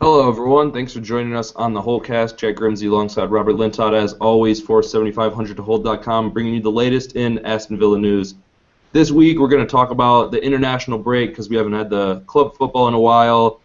Hello, everyone. Thanks for joining us on the Holtecast. Jack Grimsey alongside Robert Lintott, as always, for 7500tohold.com, bringing you the latest in Aston Villa news. This week, we're going to talk about the international break because we haven't had the club football in a while.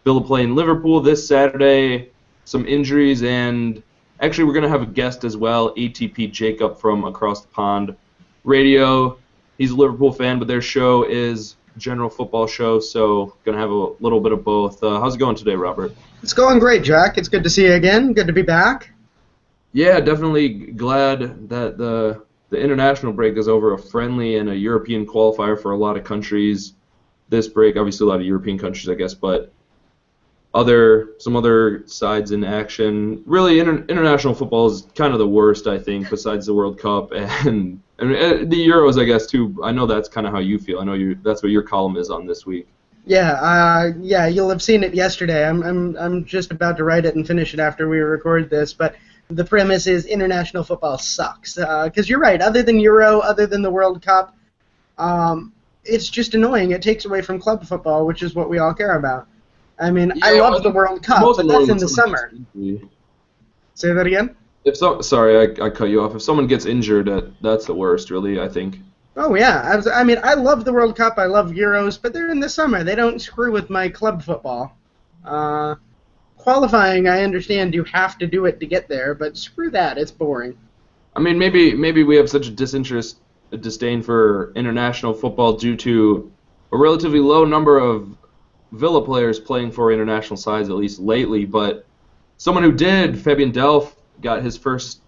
Villa playing Liverpool this Saturday, some injuries, and actually, we're going to have a guest as well, ATP Jacob from Across the Pond Radio. He's a Liverpool fan, but their show is general football show, so gonna have a little bit of both. How's it going today, Robert? It's going great, Jack. It's good to see you again. Good to be back. Yeah, definitely glad that the international break is over. A friendly and a European qualifier for a lot of countries. This break, obviously a lot of European countries, I guess, but some other sides in action. Really, international football is kind of the worst, I think, besides the World Cup and the Euros, I guess, too. I know that's kind of how you feel. I know that's what your column is on this week. Yeah, you'll have seen it yesterday. I'm just about to write it and finish it after we record this, but the premise is international football sucks. Because you're right, other than Euro, other than the World Cup, it's just annoying. It takes away from club football, which is what we all care about. I mean, yeah, I love the World Cup, but that's in the summer. Say that again? Sorry, I cut you off. If someone gets injured, that's the worst, really, I think. Oh, yeah. I mean, I love the World Cup. I love Euros, but they're in the summer. They don't screw with my club football. Qualifying, I understand you have to do it to get there, but screw that. It's boring. I mean, maybe we have such a disdain for international football due to a relatively low number of Villa players playing for international sides, at least lately, but someone who did, Fabian Delph, got his first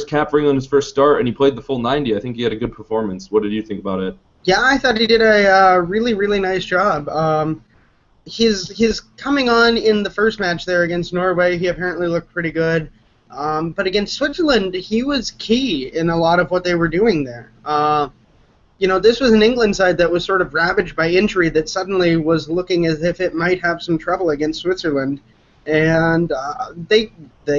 cap ring on his first start, and he played the full 90. I think he had a good performance. What did you think about it? Yeah, I thought he did a really, really nice job. His coming on in the first match there against Norway, he apparently looked pretty good. But against Switzerland, he was key in a lot of what they were doing there. This was an England side that was sort of ravaged by injury that suddenly was looking as if it might have some trouble against Switzerland, and they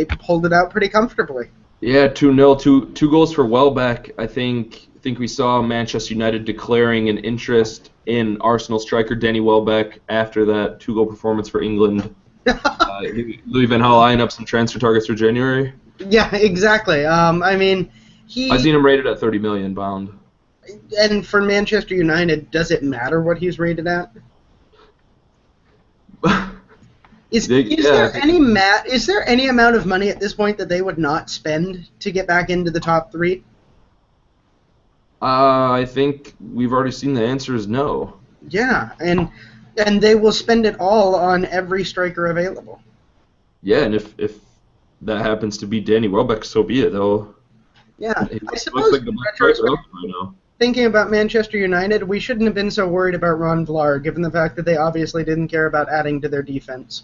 pulled it out pretty comfortably. Yeah, 2-0, two goals for Welbeck. I think we saw Manchester United declaring an interest in Arsenal striker Danny Welbeck after that 2-goal performance for England. Louis van Gaal eyeing up some transfer targets for January. Yeah, exactly. I mean, I've seen him rated at £30 million. And for Manchester United, does it matter what he's rated at? Is there any amount of money at this point that they would not spend to get back into the top three? I think we've already seen the answer is no. Yeah, and they will spend it all on every striker available. Yeah, and if that happens to be Danny Welbeck, so be it, though. Yeah, I suppose like thinking about Manchester United, we shouldn't have been so worried about Ron Vlaar, given the fact that they obviously didn't care about adding to their defense.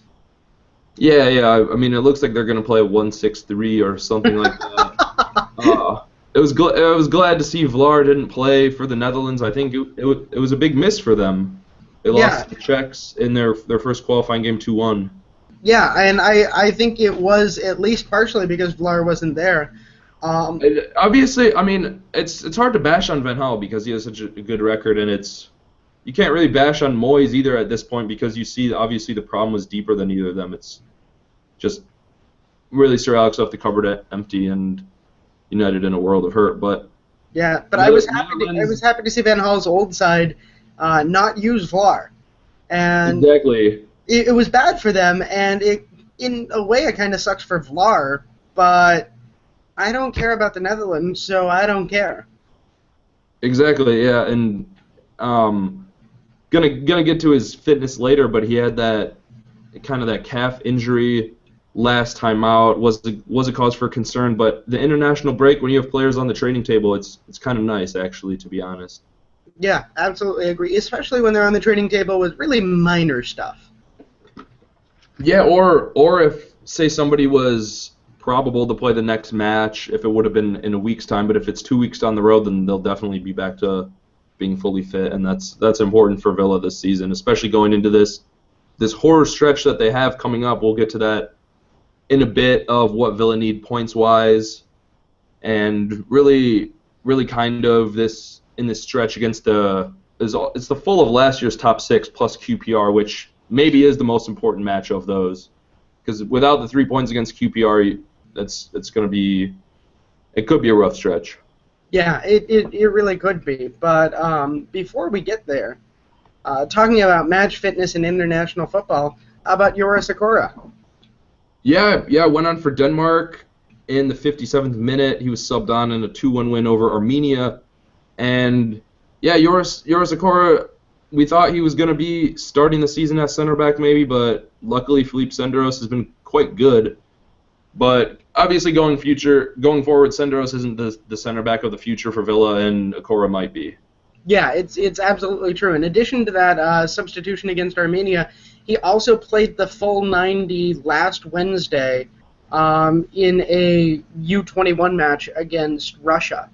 Yeah. I mean, it looks like they're going to play 1-6-3 or something like that. I was glad to see Vlaar didn't play for the Netherlands. I think it was a big miss for them. They lost the Czechs in their first qualifying game 2-1. Yeah, and I think it was at least partially because Vlaar wasn't there. Obviously, I mean, it's hard to bash on Van Gaal because he has such a good record, and you can't really bash on Moyes either at this point because you see obviously the problem was deeper than either of them. It's just really Sir Alex left the cupboard empty and United in a world of hurt. But yeah, but I was happy to see Van Gaal's old side not use Vlaar, and exactly it was bad for them, and in a way it kind of sucks for Vlaar, but I don't care about the Netherlands, so I don't care. Exactly, yeah, and gonna get to his fitness later, but he had that calf injury last time out. Was a cause for concern, but the international break, when you have players on the training table, it's kind of nice, actually, to be honest. Yeah, absolutely agree, especially when they're on the training table with really minor stuff. Yeah, or if, say, somebody was probable to play the next match, if it would have been in a week's time, but if it's 2 weeks down the road, then they'll definitely be back to being fully fit, and that's important for Villa this season, especially going into this horror stretch that they have coming up. We'll get to that in a bit of what Villa need points-wise, and really kind of this in this stretch against it's the full of last year's top six plus QPR, which maybe is the most important match of those. because without the 3 points against QPR, it's going to be, it could be a rough stretch. Yeah, it really could be. But before we get there, talking about match fitness in international football, how about Jores Okore? Yeah, went on for Denmark in the 57th minute. He was subbed on in a 2-1 win over Armenia. And, yeah, Jores Okore, we thought he was going to be starting the season at center back maybe, but luckily Felipe Senderos has been quite good. But obviously going forward, Senderos isn't the center back of the future for Villa, and Okore might be. Yeah, it's absolutely true. In addition to that substitution against Armenia, he also played the full 90 last Wednesday in a U21 match against Russia,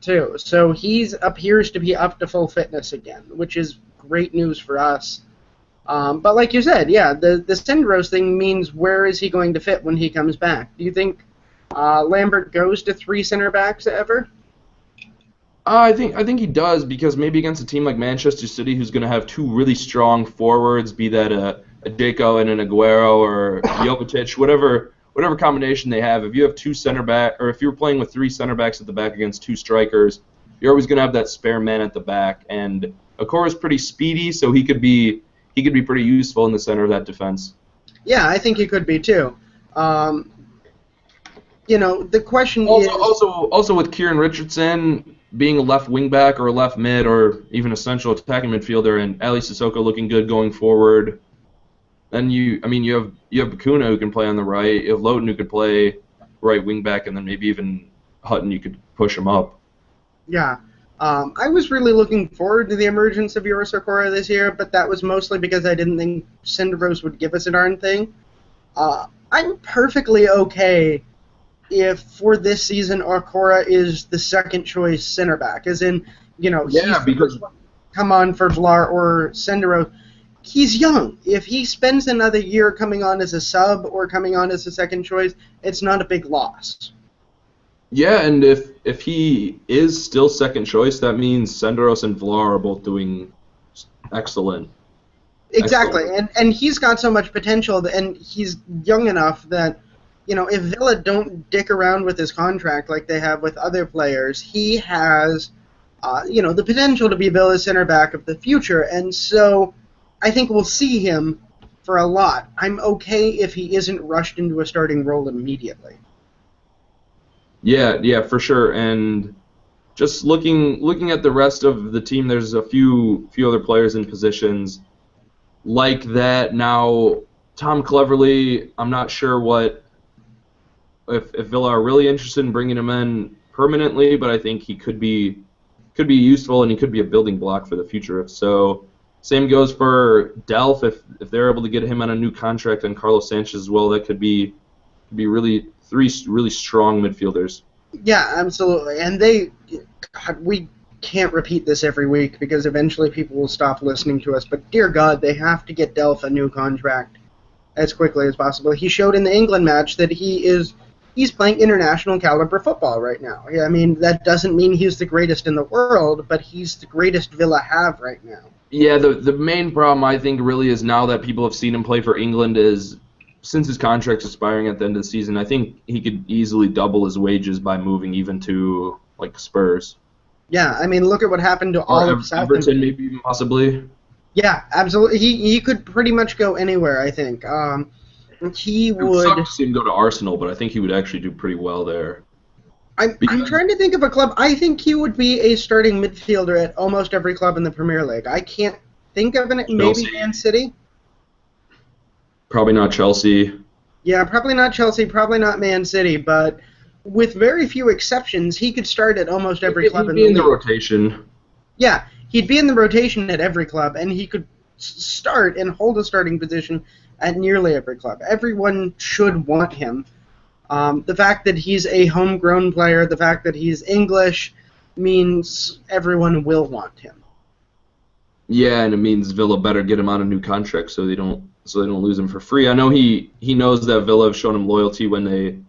too. So he appears to be up to full fitness again, which is great news for us. But like you said, yeah, the Senderos thing means where is he going to fit when he comes back? Do you think Lambert goes to 3 center backs ever? I think he does, because maybe against a team like Manchester City, who's going to have 2 really strong forwards, be that a Deco and an Aguero or Jovetic, whatever combination they have. If you have 2 center back, or if you're playing with 3 center backs at the back against 2 strikers, you're always going to have that spare man at the back. And Okore is pretty speedy, so he could be pretty useful in the center of that defense. Yeah, I think he could be too. The question is also with Kieran Richardson being a left wing back or a left mid or even a central attacking midfielder, and Ali Sissoko looking good going forward. Then you have Bakuna who can play on the right. You have Loughton who could play right wing back, and then maybe even Hutton, you could push him up. Yeah. I was really looking forward to the emergence of Jores Okore this year, but that was mostly because I didn't think Senderos would give us a darn thing. I'm perfectly okay if for this season Okore is the second choice center back, as in, because come on for Vlar or Senderos. He's young. If he spends another year coming on as a sub or coming on as a second choice, it's not a big loss. Yeah, and if he is still second choice, that means Senderos and Vlar are both doing excellent. Exactly, and he's got so much potential, and he's young enough that, if Villa don't dick around with his contract like they have with other players, he has, the potential to be Villa's center back of the future, and so I think we'll see him for a lot. I'm okay if he isn't rushed into a starting role immediately. Yeah, for sure. And just looking at the rest of the team, there's a few other players in positions like that. Now, Tom Cleverley, I'm not sure if Villa are really interested in bringing him in permanently, but I think he could be useful, and he could be a building block for the future. If so, same goes for Delph. If they're able to get him on a new contract, and Carlos Sanchez as well, that could be really 3 really strong midfielders. Yeah, absolutely. And we can't repeat this every week because eventually people will stop listening to us. But dear God, they have to get Delph a new contract as quickly as possible. He showed in the England match that he's playing international caliber football right now. I mean, that doesn't mean he's the greatest in the world, but he's the greatest Villa have right now. Yeah, the main problem I think really is now that people have seen him play for England is, since his contract's expiring at the end of the season, I think he could easily double his wages by moving even to, like, Spurs. Yeah, I mean, look at what happened to all of Southampton. Everton, maybe even possibly. Yeah, absolutely. He could pretty much go anywhere, I think. He would suck to see him go to Arsenal, but I think he would actually do pretty well there. I'm trying to think of a club. I think he would be a starting midfielder at almost every club in the Premier League. I can't think of it. Maybe Man City? Probably not Chelsea. Yeah, probably not Chelsea, probably not Man City, but with very few exceptions, he could start at almost every club in the league. He'd be in the rotation. Yeah, he'd be in the rotation at every club, and he could start and hold a starting position at nearly every club. Everyone should want him. The fact that he's a homegrown player, the fact that he's English, means everyone will want him. Yeah, and it means Villa better get him on a new contract so they don't lose him for free. I know he knows that Villa have shown him loyalty when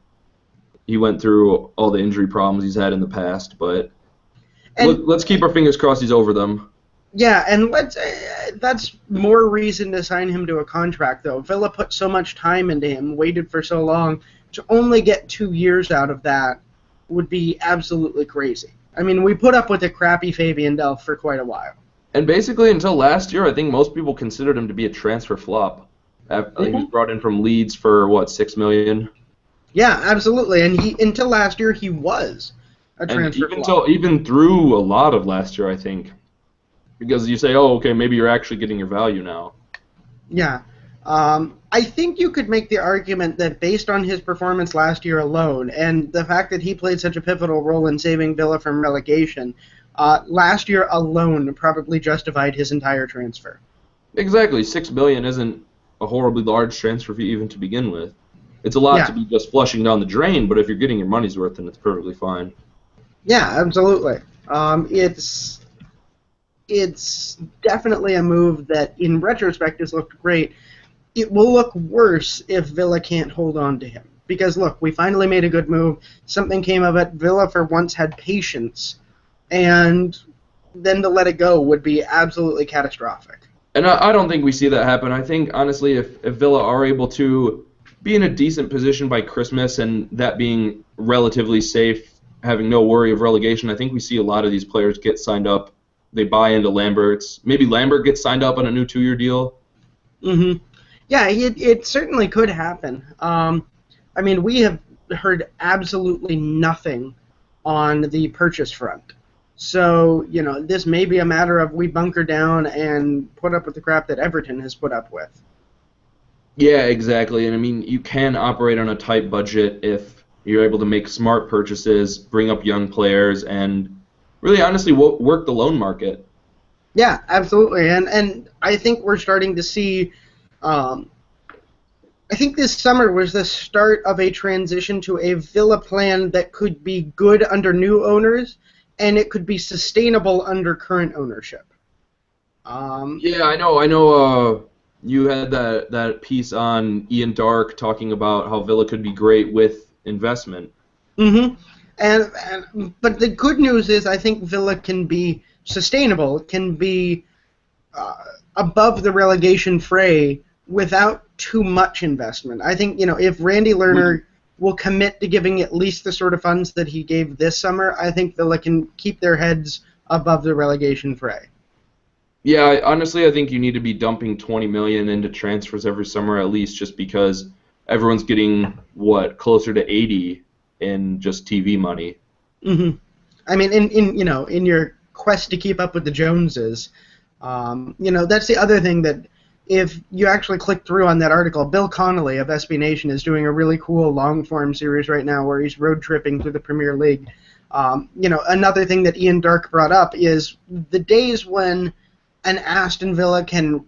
he went through all the injury problems he's had in the past, but let's keep our fingers crossed he's over them. Yeah, and that's more reason to sign him to a contract, though. Villa put so much time into him, waited for so long, to only get 2 years out of that would be absolutely crazy. I mean, we put up with a crappy Fabian Delph for quite a while. And basically, until last year, I think most people considered him to be a transfer flop. He was brought in from Leeds for, what, $6 million? Yeah, absolutely. And until last year, he was a transfer flop. Even through a lot of last year, I think. Because you say, oh, okay, maybe you're actually getting your value now. Yeah. I think you could make the argument that based on his performance last year alone, and the fact that he played such a pivotal role in saving Villa from relegation, last year alone probably justified his entire transfer. Exactly. $6 million isn't a horribly large transfer fee even to begin with. It's a lot to be just flushing down the drain, but if you're getting your money's worth, then it's perfectly fine. Yeah, absolutely. It's definitely a move that, in retrospect, has looked great. It will look worse if Villa can't hold on to him. Because, look, we finally made a good move. Something came of it. Villa, for once, had patience. And then to let it go would be absolutely catastrophic. And I don't think we see that happen. I think, honestly, if Villa are able to be in a decent position by Christmas and that being relatively safe, having no worry of relegation, I think we see a lot of these players get signed up. They buy into Lambert's. Maybe Lambert gets signed up on a new 2-year deal. Mm-hmm. Yeah, it certainly could happen. I mean, we have heard absolutely nothing on the purchase front. So, this may be a matter of we bunker down and put up with the crap that Everton has put up with. Yeah, exactly. And, I mean, you can operate on a tight budget if you're able to make smart purchases, bring up young players, and really, honestly, work the loan market. Yeah, absolutely. And I think we're starting to see... I think this summer was the start of a transition to a Villa plan that could be good under new owners, and it could be sustainable under current ownership. Yeah, I know. You had that piece on Ian Dark talking about how Villa could be great with investment. Mm-hmm. But the good news is I think Villa can be sustainable, can be above the relegation fray without too much investment. I think, if Randy Lerner will commit to giving at least the sort of funds that he gave this summer, I think Villa can keep their heads above the relegation fray. Yeah, honestly, I think you need to be dumping $20 million into transfers every summer at least, just because everyone's getting, closer to 80 in just TV money. Mm-hmm. I mean, in your quest to keep up with the Joneses, that's the other thing that if you actually click through on that article, Bill Connolly of SB Nation is doing a really cool long-form series right now where he's road tripping through the Premier League. Another thing that Ian Dark brought up is the days when an Aston Villa can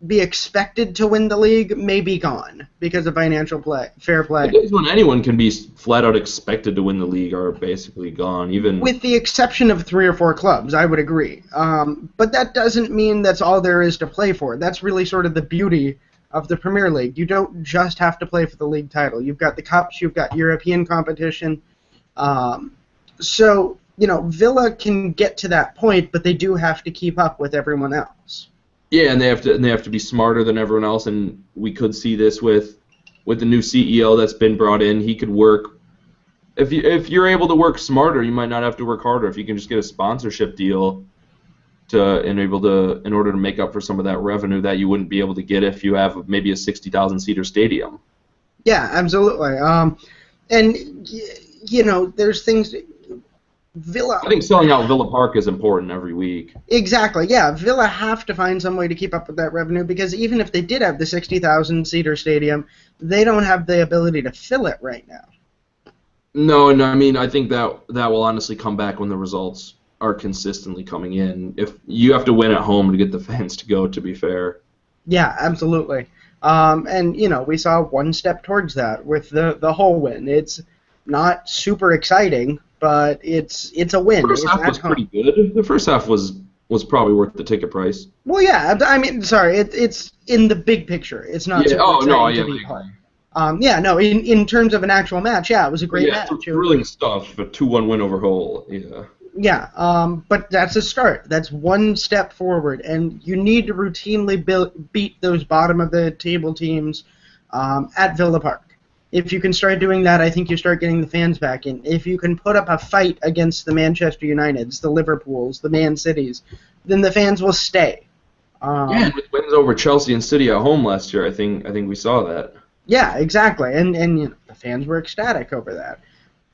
be expected to win the league may be gone because of financial fair play. The days when anyone can be flat out expected to win the league are basically gone. Even with the exception of 3 or 4 clubs, I would agree. But that doesn't mean that's all there is to play for. That's really sort of the beauty of the Premier League. You don't just have to play for the league title. You've got the cups, you've got European competition. So Villa can get to that point, but they do have to keep up with everyone else. Yeah, and they have to be smarter than everyone else, and we could see this with the new CEO that's been brought in. He could work if you're able to work smarter, you might not have to work harder. If you can just get a sponsorship deal in order to make up for some of that revenue that you wouldn't be able to get if you have maybe a 60,000 seater stadium. Yeah, absolutely. And there's things. Villa. I think selling out Villa Park is important every week. Exactly, yeah. Villa have to find some way to keep up with that revenue because even if they did have the 60,000-seater stadium, they don't have the ability to fill it right now. No, I mean, I think that will honestly come back when the results are consistently coming in. If you have to win at home to get the fans to go, to be fair. Yeah, absolutely. And, we saw one step towards that with the whole win. It's not super exciting, but it's a win. The first half was pretty good. The first half was probably worth the ticket price. Well, yeah. I mean, sorry, it's in the big picture. It's not. Yeah. Oh no. Yeah. In terms of an actual match, yeah, it was a great match. Thrilling stuff. A 2-1 win over Hull. Yeah. Yeah, but that's a start. That's one step forward, and you need to routinely beat those bottom of the table teams at Villa Park. If you can start doing that, I think you start getting the fans back in. If you can put up a fight against the Manchester Uniteds, the Liverpools, the Man Cities, then the fans will stay. Yeah, with wins over Chelsea and City at home last year, I think we saw that. Yeah, exactly, and you know, the fans were ecstatic over that.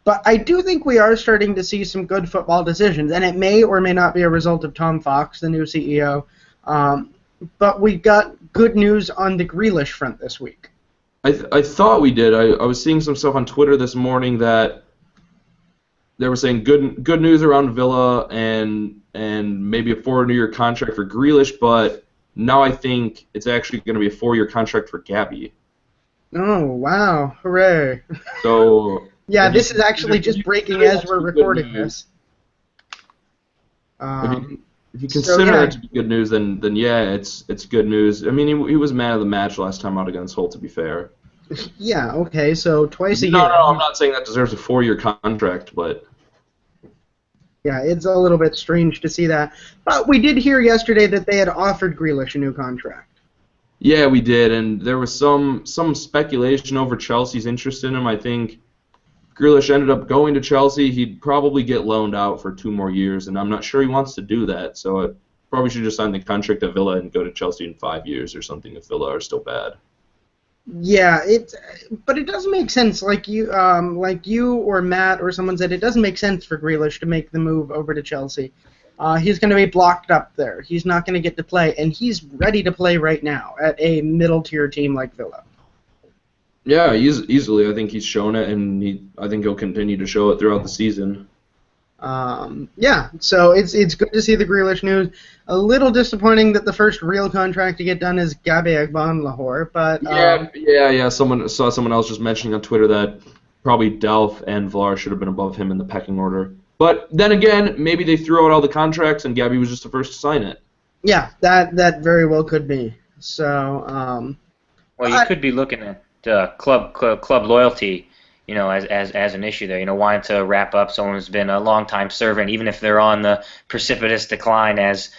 But I do think we are starting to see some good football decisions, and it may or may not be a result of Tom Fox, the new CEO. But we got good news on the Grealish front this week. I thought we did. I was seeing some stuff on Twitter this morning that they were saying good news around Villa and maybe a 4-year contract for Grealish, but now I think it's actually going to be a 4-year contract for Gabby. Oh, wow. Hooray. So yeah, this is actually just breaking as we're recording this. If you consider it to be good news, then yeah, it's good news. I mean, he was man of the match last time out against Holt, to be fair. Yeah, okay, so twice a year. No, I'm not saying that deserves a 4-year contract, but... Yeah, it's a little bit strange to see that. But we did hear yesterday that they had offered Grealish a new contract. Yeah, we did, and there was some speculation over Chelsea's interest in him. I think Grealish ended up going to Chelsea. He'd probably get loaned out for 2 more years, and I'm not sure he wants to do that. So I probably should just sign the contract at Villa and go to Chelsea in 5 years or something if Villa are still bad. Yeah, but it doesn't make sense. Like you or Matt or someone said, it doesn't make sense for Grealish to make the move over to Chelsea. He's going to be blocked up there. He's not going to get to play, and he's ready to play right now at a middle-tier team like Villa. Yeah, easily. I think he's shown it, and I think he'll continue to show it throughout the season. Yeah, so it's good to see the Grealish news. A little disappointing that the first real contract to get done is Gabi Lahore, but yeah. Someone else just mentioning on Twitter that probably Delph and Vlar should have been above him in the pecking order. But then again, maybe they threw out all the contracts and Gabi was just the first to sign it. Yeah, that very well could be. So, well, you could be looking at club loyalty, you know, as an issue there. You know, wanting to wrap up someone who's been a long-time servant, even if they're on the precipitous decline as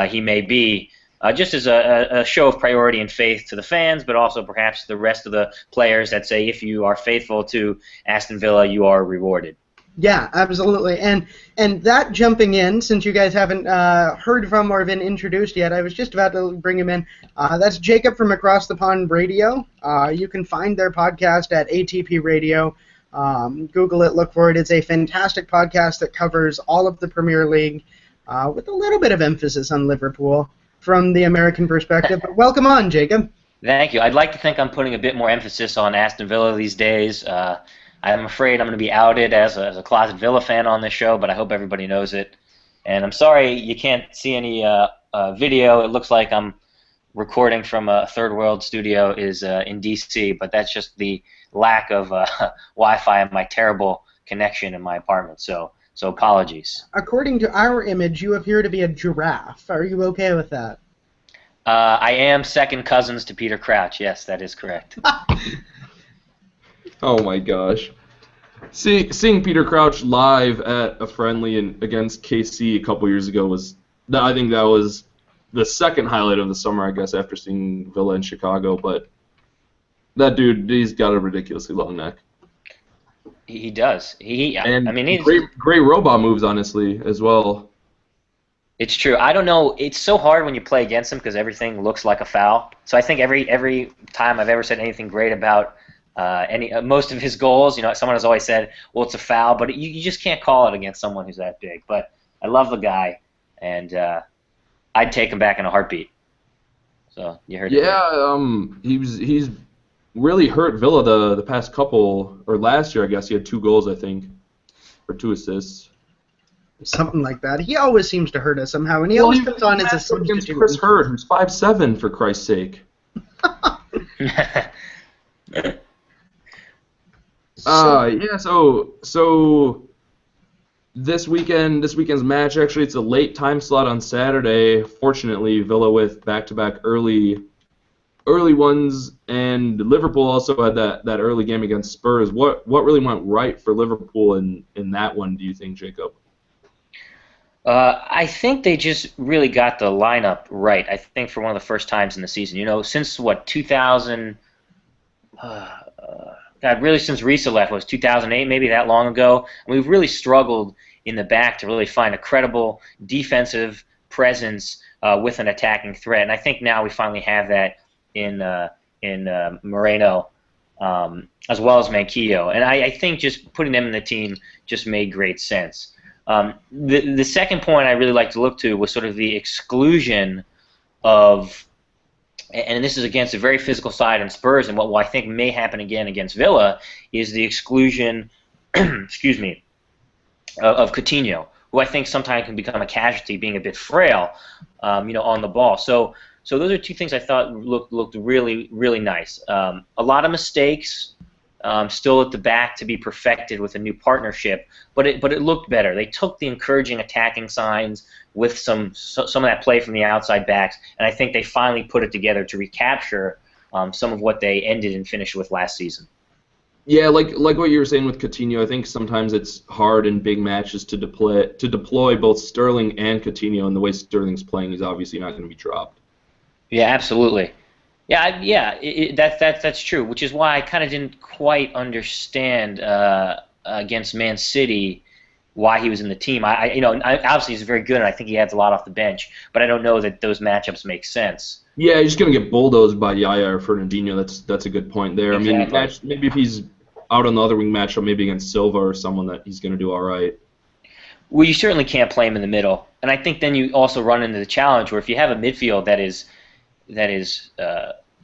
he may be, just as a show of priority and faith to the fans, but also perhaps the rest of the players that say if you are faithful to Aston Villa, you are rewarded. Yeah, absolutely. And that jumping in, since you guys haven't heard from or been introduced yet, I was just about to bring him in. That's Jacob from Across the Pond Radio. You can find their podcast at ATP Radio. Google it, look for it. It's a fantastic podcast that covers all of the Premier League with a little bit of emphasis on Liverpool from the American perspective. But welcome on, Jacob. Thank you. I'd like to think I'm putting a bit more emphasis on Aston Villa these days. I'm afraid I'm going to be outed as a closet Villa fan on this show, but I hope everybody knows it. And I'm sorry you can't see any video. It looks like I'm recording from a third world studio in D.C., but that's just the lack of Wi-Fi and my terrible connection in my apartment. So apologies. According to our image, you appear to be a giraffe. Are you okay with that? I am second cousins to Peter Crouch. Yes, that is correct. Oh my gosh. Seeing Peter Crouch live at a friendly against KC a couple years ago I think that was the second highlight of the summer, I guess, after seeing Villa in Chicago. But that dude, he's got a ridiculously long neck. He does. He's great robot moves, honestly, as well. It's true. I don't know. It's so hard when you play against him because everything looks like a foul. So I think every time I've ever said anything great about most of his goals, you know, someone has always said, well, it's a foul, but you just can't call it against someone who's that big. But I love the guy, and I'd take him back in a heartbeat. So you heard it. Yeah, he's really hurt Villa the past couple, or last year, I guess. He had 2 goals, I think, or 2 assists. Something like that. He always seems to hurt us somehow, and he always comes on as a substitute. Against Chris Hurd, who's 5'7", for Christ's sake. So this weekend's match, actually, it's a late time slot on Saturday. Fortunately, Villa with back-to-back early ones, and Liverpool also had that early game against Spurs. What really went right for Liverpool in that one, do you think, Jacob? I think they just really got the lineup right. I think for one of the first times in the season, since what 2000, God, really since Risa left was 2008, maybe that long ago. And we've really struggled in the back to really find a credible defensive presence with an attacking threat. And I think now we finally have that in Moreno as well as Manquillo. And I think just putting them in the team just made great sense. The second point I really like to look to was sort of the exclusion of, and this is against a very physical side in Spurs, and what I think may happen again against Villa is the exclusion, excuse me, of Coutinho, who I think sometimes can become a casualty, being a bit frail, on the ball. So those are two things I thought looked really, really nice. A lot of mistakes. Still at the back to be perfected with a new partnership, but it looked better. They took the encouraging attacking signs with some of that play from the outside backs, and I think they finally put it together to recapture some of what they ended and finished with last season. Yeah, like what you were saying with Coutinho, I think sometimes it's hard in big matches to deploy both Sterling and Coutinho, and the way Sterling's playing, he's obviously not going to be dropped. Yeah, absolutely. Yeah, that's true. Which is why I kind of didn't quite understand against Man City why he was in the team. Obviously he's very good, and I think he adds a lot off the bench. But I don't know that those matchups make sense. Yeah, he's just gonna get bulldozed by Yaya or Fernandinho. That's a good point there. Exactly. I mean, maybe if he's out on the other wing matchup, maybe against Silva or someone, that he's gonna do all right. Well, you certainly can't play him in the middle, and I think then you also run into the challenge where if you have a midfield that is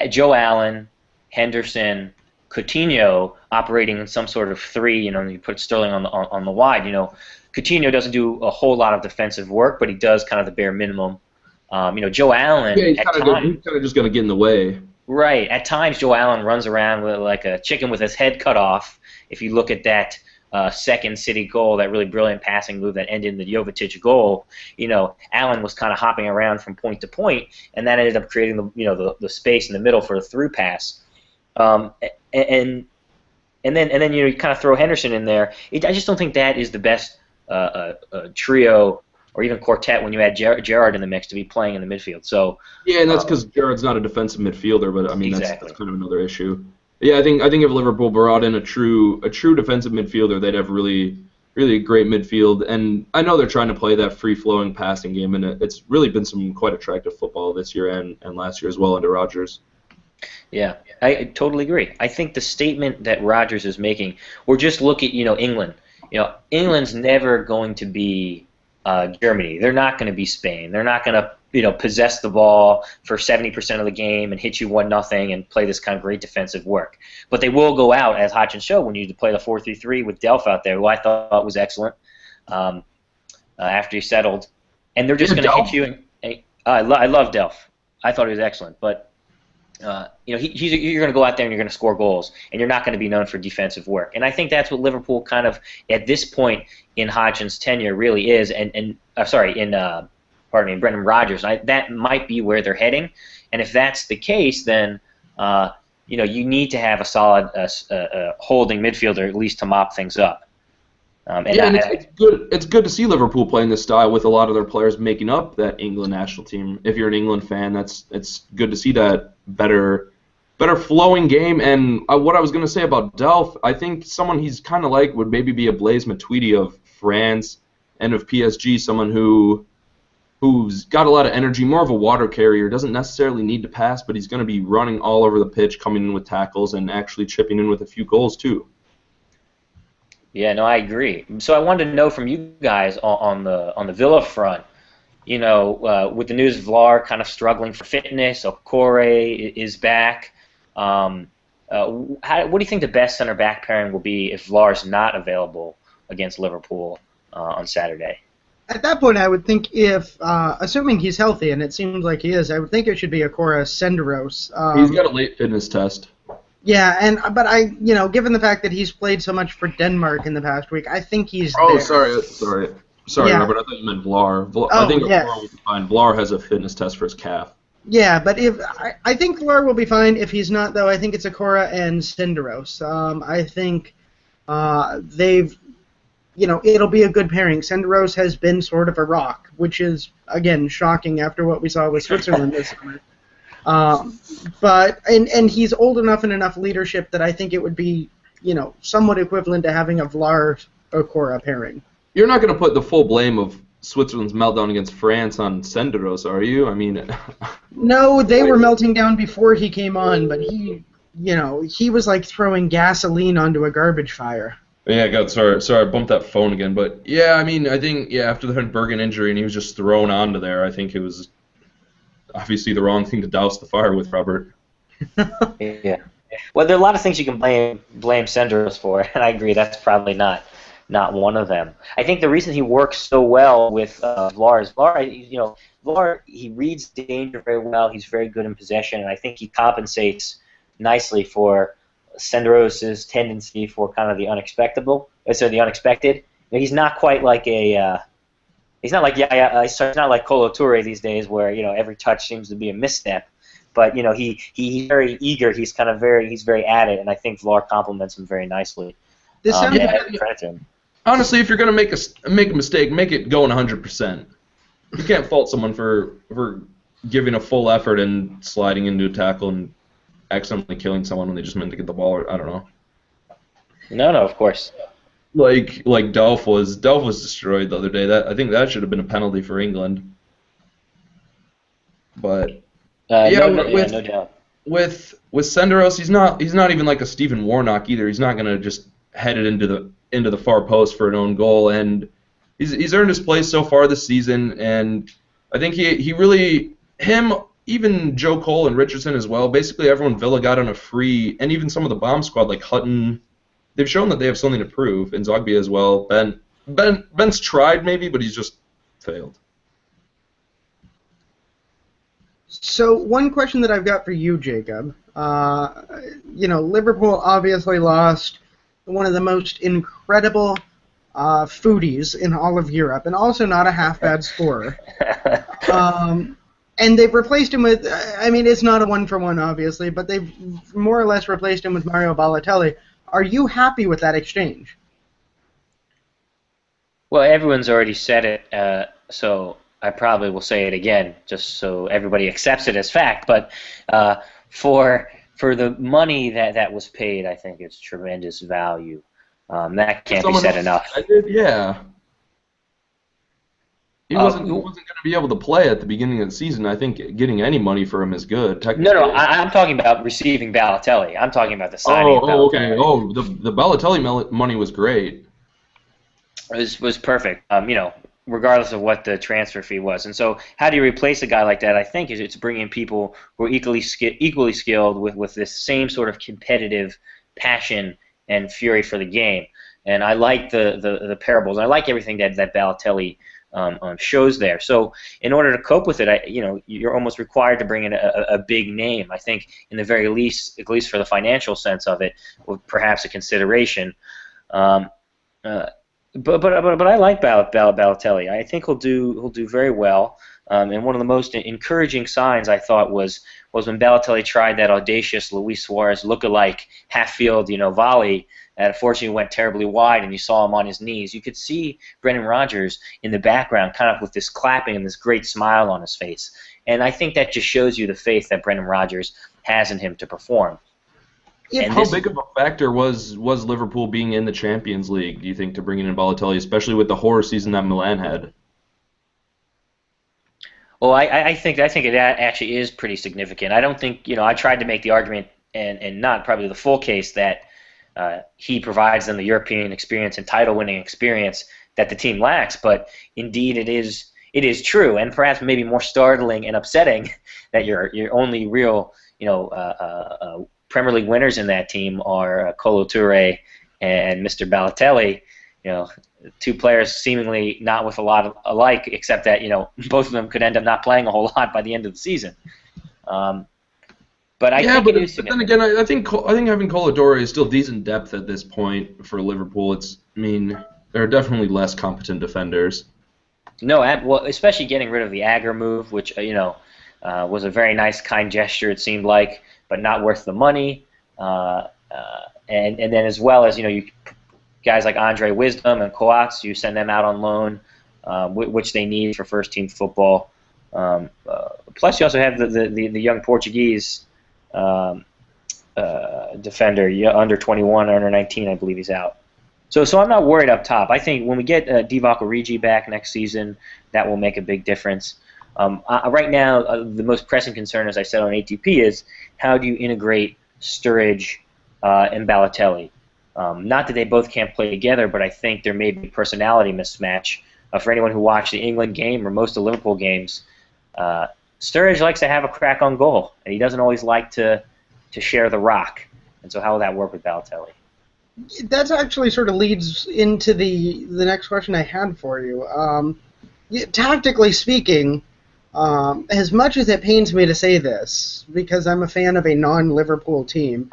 Joe Allen, Henderson, Coutinho operating in some sort of three. You put Sterling on the wide. Coutinho doesn't do a whole lot of defensive work, but he does kind of the bare minimum. Joe Allen. Yeah, he's kind of just going to get in the way. Right. At times, Joe Allen runs around with like a chicken with his head cut off. If you look at that second City goal, that really brilliant passing move that ended in the Jovetic goal, Allen was kind of hopping around from point to point, and that ended up creating the space in the middle for a through pass. And then you kind of throw Henderson in there. I just don't think that is the best trio or even quartet when you add Gerrard in the mix to be playing in the midfield. So yeah, and that's because Gerrard's not a defensive midfielder, but I mean exactly. that's kind of another issue. Yeah, I think if Liverpool brought in a true defensive midfielder, they'd have really a great midfield. And I know they're trying to play that free-flowing passing game, and it's really been some quite attractive football this year and last year as well under Rodgers. Yeah, I totally agree. I think the statement that Rodgers is making, or just look at England. England's never going to be Germany. They're not going to be Spain. They're not going to possess the ball for 70% of the game and hit you 1-0 and play this kind of great defensive work. But they will go out, as Hodgson showed, when you play the 4-3-3 with Delph out there, who I thought was excellent after he settled. And they're just going to hit you. I love Delph. I thought he was excellent. But you're going to go out there and you're going to score goals, and you're not going to be known for defensive work. And I think that's what Liverpool kind of, at this point in Hodgson's tenure, really is. In Brendan Rodgers. That might be where they're heading, and if that's the case, then you need to have a solid holding midfielder at least to mop things up. It's good. It's good to see Liverpool playing this style with a lot of their players making up that England national team. If you're an England fan, it's good to see that better flowing game. And what I was going to say about Delph, I think someone he's kind of like would maybe be a Blaise Matuidi of France and of PSG, someone who's got a lot of energy, more of a water carrier, doesn't necessarily need to pass, but he's going to be running all over the pitch, coming in with tackles, and actually chipping in with a few goals too. Yeah, no, I agree. So I wanted to know from you guys on the Villa front, with the news of Vlar kind of struggling for fitness, Okore is back. What do you think the best center back pairing will be if Vlar's not available against Liverpool on Saturday? At that point, I would think if, assuming he's healthy, and it seems like he is, I would think it should be Okore Senderos. He's got a late fitness test. Yeah, but given the fact that he's played so much for Denmark in the past week, I think he's Oh, there. sorry, Yeah. Robert, I thought you meant Vlar. Oh, I think yes. Vlar will be fine. Vlar has a fitness test for his calf. Yeah, but I think Vlar will be fine. If he's not, though, I think it's Okore and Senderos. I think they've it'll be a good pairing. Senderos has been sort of a rock, which is, again, shocking after what we saw with Switzerland this summer. But he's old enough and enough leadership that I think it would be, somewhat equivalent to having a Vlar Okore pairing. You're not going to put the full blame of Switzerland's meltdown against France on Senderos, are you? I mean, no, they were melting down before he came on, but he was like throwing gasoline onto a garbage fire. Yeah, God, sorry, I bumped that phone again. But yeah, I mean, I think after the Bergen injury and he was just thrown onto there, I think it was obviously the wrong thing to douse the fire with, Robert. Yeah. Well, there are a lot of things you can blame Senderos for, and I agree that's probably not one of them. I think the reason he works so well with Vlar is Vlar, he reads danger very well. He's very good in possession, and I think he compensates nicely for Senderos' tendency for kind of the unexpected. He's not quite like he's not like he's not like Kolo Touré these days, where every touch seems to be a misstep. But he's very eager. He's very at it, and I think Vlar complements him very nicely. Credit to him. Honestly, if you're gonna make a mistake, make it going 100%. You can't fault someone for giving a full effort and sliding into a tackle and accidentally killing someone when they just meant to get the ball. Or, I don't know. No, of course. Like Delph was destroyed the other day. I think that should have been a penalty for England. But no doubt. With Senderos, he's not even like a Stephen Warnock either. He's not gonna just head it into the far post for an own goal, and he's earned his place so far this season. And I think he really even Joe Cole and Richardson as well. Basically, everyone Villa got on a free, and even some of the bomb squad like Hutton. They've shown that they have something to prove, and Zogbia as well. Ben's tried maybe, but he's just failed. So one question that I've got for you, Jacob. Liverpool obviously lost one of the most incredible foodies in all of Europe, and also not a half-bad scorer. And they've replaced him with, it's not a one-for-one, obviously, but they've more or less replaced him with Mario Balotelli. Are you happy with that exchange? Well, everyone's already said it, so I probably will say it again, just so everybody accepts it as fact. But for the money that was paid, I think it's tremendous value. That can't be said enough. Yeah. He wasn't going to be able to play at the beginning of the season. I think getting any money for him is good. No, I'm talking about receiving Balotelli. I'm talking about the signing of Balotelli. Okay. Oh, the Balotelli money was great. It was perfect. Regardless of what the transfer fee was. And so how do you replace a guy like that? I think it's bringing people who are equally skilled with this same sort of competitive passion and fury for the game. And I like the parables. I like everything that Balotelli shows there. So in order to cope with it, you're almost required to bring in a big name. I think in the very least, at least for the financial sense of it, perhaps a consideration. But I like Balotelli. I think he'll do very well. And one of the most encouraging signs I thought was when Balotelli tried that audacious Luis Suarez look-alike half-field volley that unfortunately went terribly wide, and you saw him on his knees. You could see Brendan Rodgers in the background, kind of with this clapping and this great smile on his face. And I think that just shows you the faith that Brendan Rodgers has in him to perform. How big of a factor was Liverpool being in the Champions League, do you think, to bringing in Balotelli, especially with the horror season that Milan had? Well, I think it actually is pretty significant. I don't think, I tried to make the argument, and not probably the full case, that he provides them the European experience and title-winning experience that the team lacks, but indeed it is true, and perhaps maybe more startling and upsetting that your only real, Premier League winners in that team are Kolo Touré and Mr. Balotelli. Two players seemingly not with a lot alike, except that both of them could end up not playing a whole lot by the end of the season. But then again, I think having Kolo Touré is still decent depth at this point for Liverpool. There are definitely less competent defenders. No, well, especially getting rid of the Agger move, which was a very nice, kind gesture. It seemed like, but not worth the money. And then as well as you guys like Andre Wisdom and Coates, you send them out on loan, which they need for first-team football. Plus, you also have the young Portuguese defender, under 21, under 19, I believe he's out. So I'm not worried up top. I think when we get Divock Origi back next season, that will make a big difference. Right now, the most pressing concern, as I said on ATP, is how do you integrate Sturridge and Balotelli? Not that they both can't play together, but I think there may be a personality mismatch. For anyone who watched the England game or most of the Liverpool games, Sturridge likes to have a crack on goal, and he doesn't always like to share the rock. And so how will that work with Balotelli? That actually sort of leads into the next question I had for you. Tactically speaking, as much as it pains me to say this, because I'm a fan of a non-Liverpool team,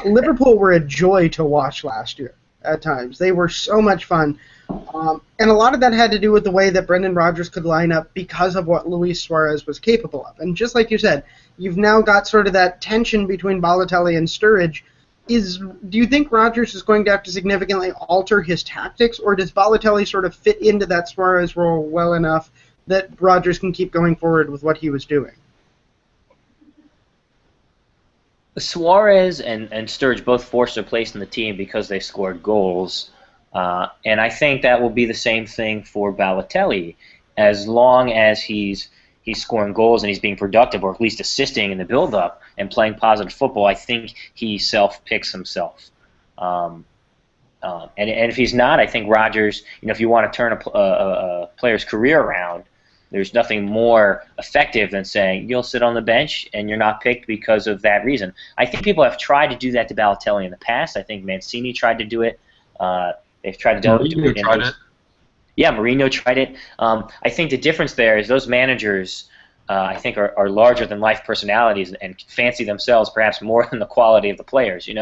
Liverpool were a joy to watch last year at times. They were so much fun. And a lot of that had to do with the way that Brendan Rodgers could line up because of what Luis Suarez was capable of. And just like you said, you've now got sort of that tension between Balotelli and Sturridge. Do you think Rodgers is going to have to significantly alter his tactics, or does Balotelli sort of fit into that Suarez role well enough that Rodgers can keep going forward with what he was doing? Suarez and Sturridge both forced their place in the team because they scored goals. And I think that will be the same thing for Balotelli. As long as he's scoring goals and he's being productive, or at least assisting in the build-up and playing positive football, I think he self-picks himself. And if he's not, I think Rodgers, if you want to turn a player's career around, there's nothing more effective than saying you'll sit on the bench and you're not picked because of that reason. I think people have tried to do that to Balotelli in the past. I think Mancini tried to do it. They've tried to do it. Yeah, Mourinho tried it. I think the difference there is those managers, I think, are larger-than-life personalities and fancy themselves perhaps more than the quality of the players, And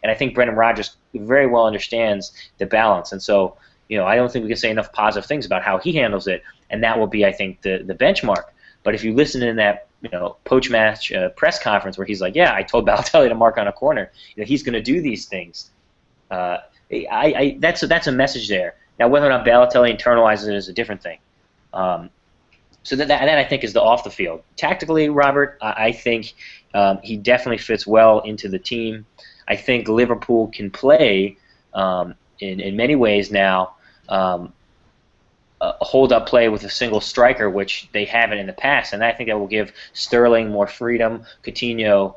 I think Brendan Rodgers very well understands the balance. And so, I don't think we can say enough positive things about how he handles it, and that will be, I think, the benchmark. But if you listen in that, post-match press conference where he's like, yeah, I told Balotelli to mark on a corner, he's going to do these things. That's a message there. Now, whether or not Balotelli internalizes it is a different thing. So that I think is the off the field. Tactically, Robert, I think he definitely fits well into the team. I think Liverpool can play in many ways now a hold-up play with a single striker, which they haven't in the past, and I think that will give Sterling more freedom, Coutinho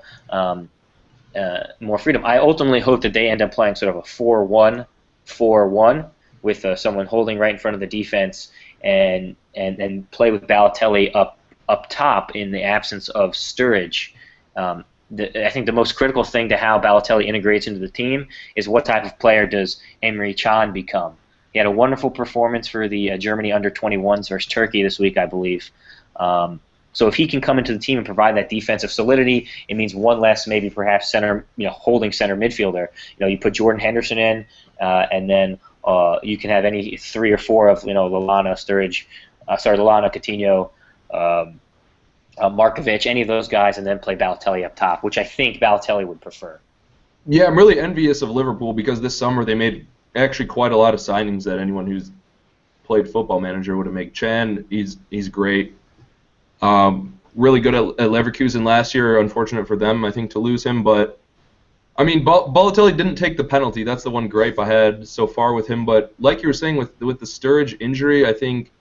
more freedom. I ultimately hope that they end up playing sort of a 4-1-4-1 with someone holding right in front of the defense and play with Balotelli up top in the absence of Sturridge. I think the most critical thing to how Balotelli integrates into the team is what type of player does Emre Can become. He had a wonderful performance for the Germany under-21s versus Turkey this week, I believe. So if he can come into the team and provide that defensive solidity, it means one less, maybe perhaps center, holding center midfielder. You put Jordan Henderson in, and then you can have any 3 or 4 of Lallana, Coutinho, Markovic, any of those guys, and then play Balotelli up top, which I think Balotelli would prefer. Yeah, I'm really envious of Liverpool because this summer they made actually quite a lot of signings that anyone who's played Football Manager would have made. Chan, he's great. Really good at Leverkusen last year. Unfortunate for them, I think, to lose him. But, I mean, Balotelli didn't take the penalty. That's the one gripe I had so far with him. But like you were saying with the Sturridge injury, I think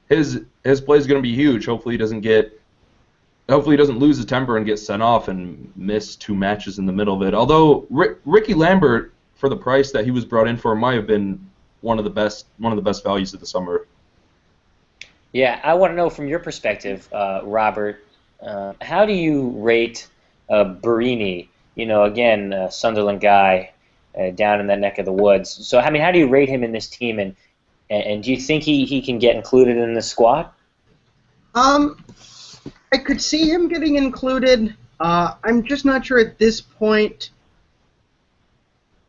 his play is going to be huge. Hopefully he doesn't lose his temper and get sent off and miss 2 matches in the middle of it. Although Ricky Lambert, for the price that he was brought in for, might have been one of the best values of the summer. Yeah, I want to know from your perspective, Robert, how do you rate Barini? Again, a Sunderland guy down in that neck of the woods. So, I mean, how do you rate him in this team, and do you think he can get included in the squad? I could see him getting included. I'm just not sure at this point.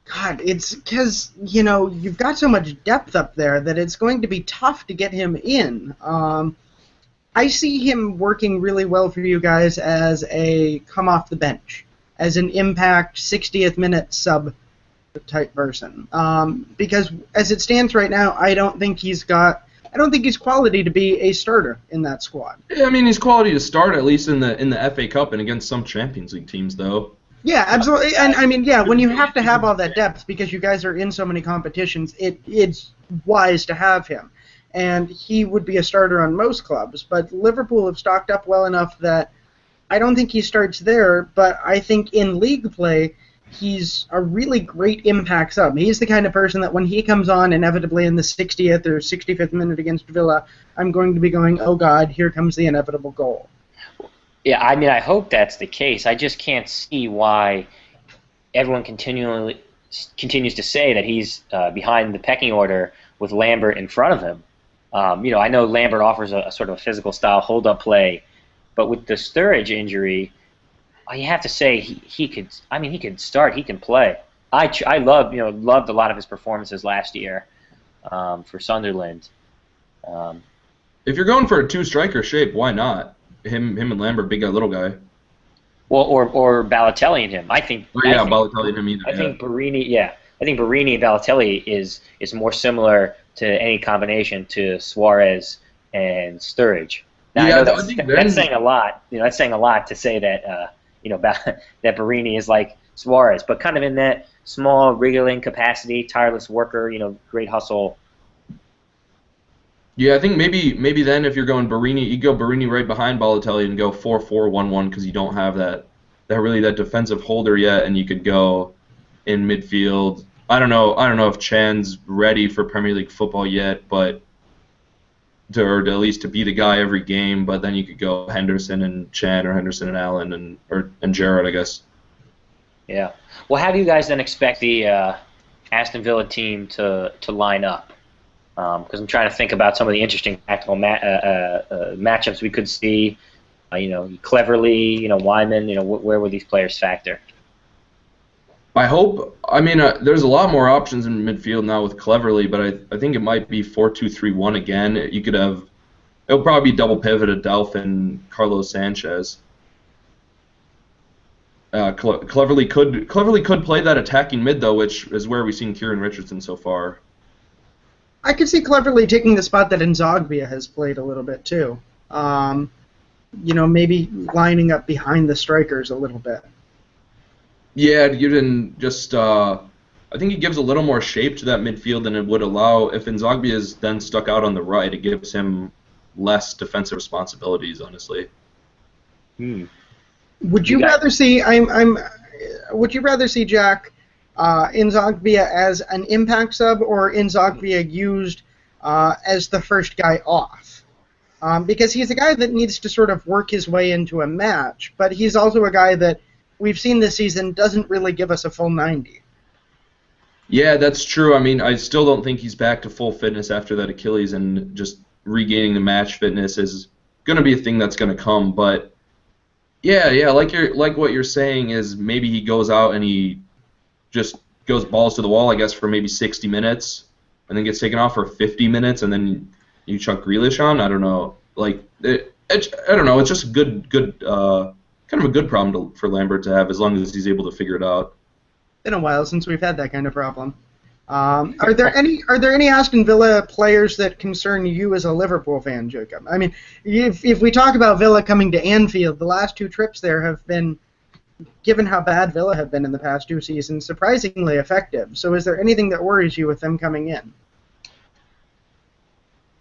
God, it's because, you've got so much depth up there that it's going to be tough to get him in. I see him working really well for you guys as a come off the bench, as an impact 60th minute sub type person. Because as it stands right now, I don't think he's quality to be a starter in that squad. Yeah, I mean, he's quality to start at least in the FA Cup and against some Champions League teams, though. Yeah, absolutely. And I mean, yeah, when you have to have all that depth because you guys are in so many competitions, it's wise to have him. And he would be a starter on most clubs. But Liverpool have stocked up well enough that I don't think he starts there, but I think in league play, he's a really great impact sub. He's the kind of person that when he comes on, inevitably in the 60th or 65th minute against Villa, I'm going to be going, oh God, here comes the inevitable goal. Yeah, I mean, I hope that's the case. I just can't see why everyone continues to say that he's behind the pecking order with Lambert in front of him. I know Lambert offers a sort of a physical style hold-up play, but with the Sturridge injury, you have to say he could. I mean, he can start. He can play. I loved a lot of his performances last year for Sunderland. If you're going for a two-striker shape, why not? Him and Lambert, big guy, little guy. Well, or Balotelli and him. Balotelli and him either. I think Barini. Yeah, I think Barini and Balotelli is more similar to any combination to Suarez and Sturridge. Now, Yeah, I know that's saying a lot. That's saying a lot to say that that Barini is like Suarez, but kind of in that small, wriggling capacity, tireless worker, great hustle. Yeah, I think maybe then if you're going Barini, you go Barini right behind Balotelli and go 4-4-1-1 because you don't have that defensive holder yet, and you could go in midfield. I don't know if Chan's ready for Premier League football yet, but or at least to be the guy every game. But then you could go Henderson and Chan or Henderson and Allen and Gerrard, I guess. Yeah. Well, how do you guys then expect the Aston Villa team to line up? Because I'm trying to think about some of the interesting tactical matchups we could see. Cleverly, Wyman. Where would these players factor? I hope. I mean, there's a lot more options in midfield now with Cleverly, but I think it might be 4-2-3-1 again. You could have. It'll probably be double pivoted Delph and Carlos Sanchez. Cleverly could play that attacking mid though, which is where we've seen Kieran Richardson so far. I could see Cleverly taking the spot that Nzogbia has played a little bit too. Maybe lining up behind the strikers a little bit. Yeah, given just I think it gives a little more shape to that midfield than it would allow if Nzogbia is then stuck out on the right. It gives him less defensive responsibilities, honestly. Would you rather see Would you rather see Jack Nzogbia as an impact sub or Nzogbia used as the first guy off? Because he's a guy that needs to sort of work his way into a match, but he's also a guy that we've seen this season doesn't really give us a full 90. Yeah, that's true. I mean, I still don't think he's back to full fitness after that Achilles, and just regaining the match fitness is going to be a thing that's going to come. But yeah, like what you're saying is maybe he goes out and he just goes balls to the wall, I guess, for maybe 60 minutes, and then gets taken off for 50 minutes, and then you chuck Grealish on. I don't know. I don't know. It's just kind of a good problem for Lambert to have as long as he's able to figure it out. Been a while since we've had that kind of problem. Are there any Aston Villa players that concern you as a Liverpool fan, Jacob? I mean, if we talk about Villa coming to Anfield, the last two trips there have been, given how bad Villa have been in the past two seasons, surprisingly effective. So is there anything that worries you with them coming in?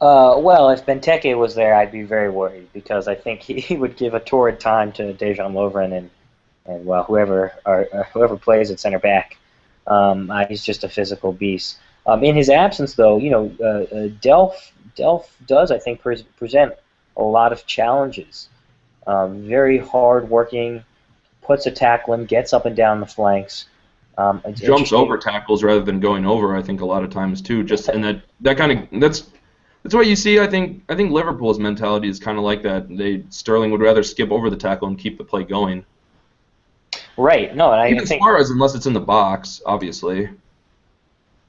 Well, if Benteke was there, I'd be very worried because I think he would give a torrid time to Dejan Lovren and whoever plays at center back. He's just a physical beast. In his absence, though, Delph does, I think, present a lot of challenges. Very hard-working, puts a tackle in, gets up and down the flanks. Jumps over tackles rather than going over, I think, a lot of times too. Just and that's what you see. I think Liverpool's mentality is kind of like that. Sterling would rather skip over the tackle and keep the play going. Right. No, and I even think Suarez, unless it's in the box, obviously.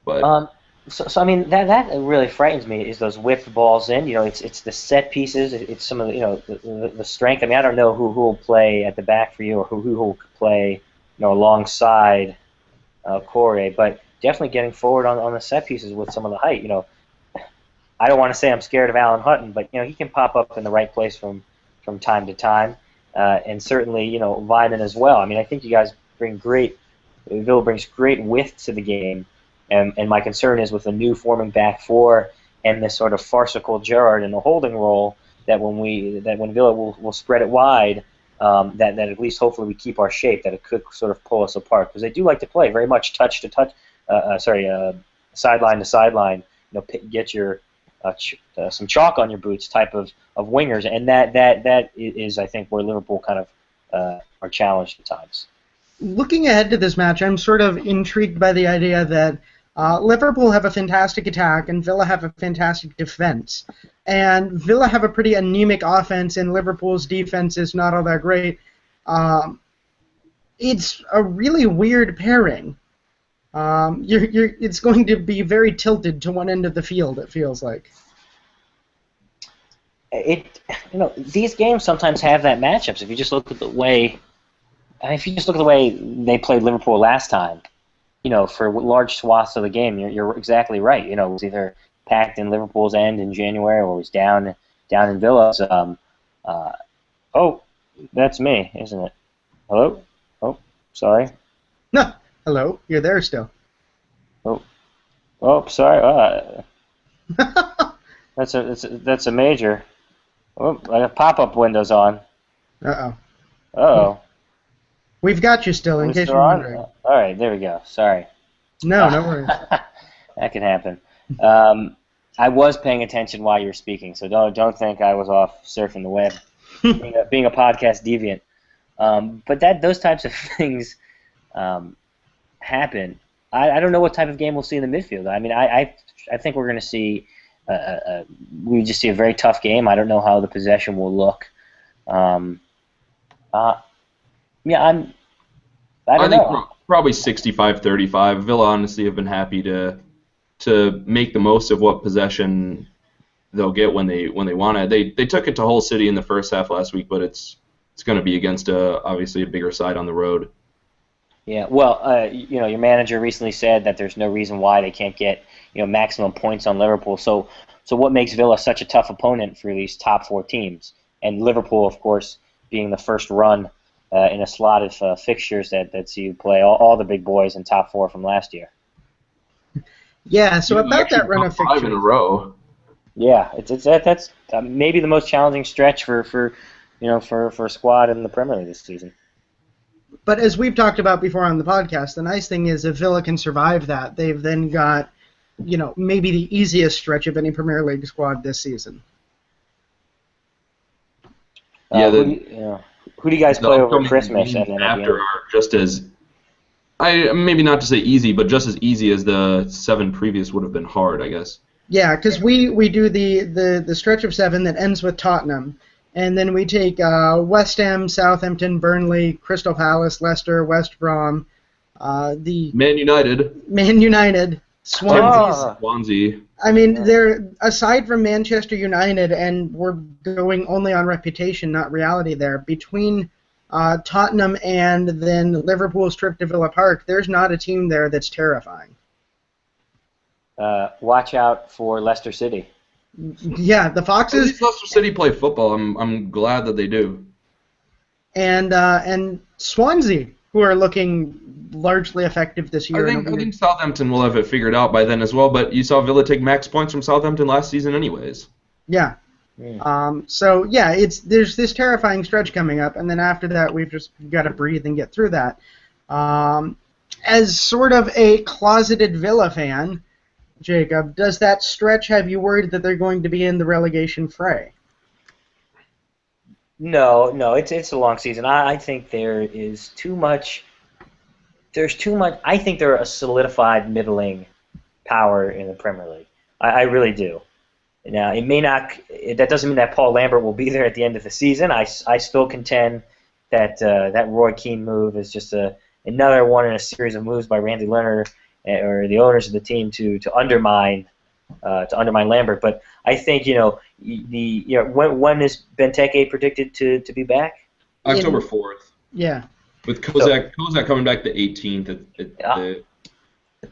But so I mean that really frightens me is those whipped balls in. It's the set pieces. It's some of the strength. I mean, I don't know who will play at the back for you or who will play alongside Okore, but definitely getting forward on the set pieces with some of the height. I don't want to say I'm scared of Alan Hutton, but he can pop up in the right place from time to time, and certainly Vyman as well. I mean, I think you guys Villa brings great width to the game, and my concern is with the new forming back four and this sort of farcical Gerrard in the holding role that when Villa will spread it wide, that at least hopefully we keep our shape, that it could sort of pull us apart, because they do like to play very much touch to touch, sideline to sideline, get your some chalk on your boots type of wingers, and that is I think where Liverpool kind of are challenged at times. Looking ahead to this match, I'm sort of intrigued by the idea that Liverpool have a fantastic attack and Villa have a fantastic defense. And Villa have a pretty anemic offense and Liverpool's defense is not all that great. It's a really weird pairing. It's going to be very tilted to one end of the field, it feels like. These games sometimes have that matchups. If you just look at the way they played Liverpool last time, for large swaths of the game, you're exactly right. It was either packed in Liverpool's end in January or it was down in Villa's. Oh, that's me, isn't it? Hello? Oh, sorry. No, hello. You're there still. Oh, sorry. That's a major. Oh, I got pop-up windows on. Uh-oh. Uh-oh. We've got you still, in case you're wondering. All right, there we go. Sorry. No worries. That can happen. I was paying attention while you were speaking, so don't think I was off surfing the web, being a podcast deviant. But those types of things happen. I don't know what type of game we'll see in the midfield. I mean, I think we're going to see we just see a very tough game. I don't know how the possession will look. I don't know. Probably 65-35. Villa honestly have been happy to make the most of what possession they'll get when they want it. They took it to Hull City in the first half last week, but it's going to be against obviously a bigger side on the road. Yeah, well, your manager recently said that there's no reason why they can't get maximum points on Liverpool. So what makes Villa such a tough opponent for these top four teams? And Liverpool, of course, being the first run in a slot of fixtures that see you play all the big boys in top four from last year. Yeah, so about that run of fixtures. 5 in a row. Yeah, that's maybe the most challenging stretch for a squad in the Premier League this season. But as we've talked about before on the podcast, the nice thing is if Villa can survive that, they've then got, maybe the easiest stretch of any Premier League squad this season. Who do you guys play over Christmas? And then after are just as, maybe not to say easy, but just as easy as the 7 previous would have been hard, I guess. Yeah, because we do the stretch of 7 that ends with Tottenham. And then we take West Ham, Southampton, Burnley, Crystal Palace, Leicester, West Brom, the Man United, Swansea. Swansea. I mean, they're aside from Manchester United, and we're going only on reputation, not reality. There between Tottenham and then Liverpool's trip to Villa Park, there's not a team there that's terrifying. Watch out for Leicester City. Yeah, the Foxes. At least Leicester City play football. I'm glad that they do. And Swansea, who are looking largely effective this year. I think Southampton will have it figured out by then as well. But you saw Villa take max points from Southampton last season, anyways. Yeah. So yeah, there's this terrifying stretch coming up, and then after that we've just got to breathe and get through that. As sort of a closeted Villa fan, Jacob, does that stretch have you worried that they're going to be in the relegation fray? No, it's a long season. I think there is too much. There's too much. I think they're a solidified middling power in the Premier League. I really do. Now, it may not. That doesn't mean that Paul Lambert will be there at the end of the season. I still contend that that Roy Keane move is just another one in a series of moves by Randy Lerner or the owners of the team to undermine Lambert. But I think when is Benteke predicted to be back? October 4th. Yeah. With Kozak coming back the 18th.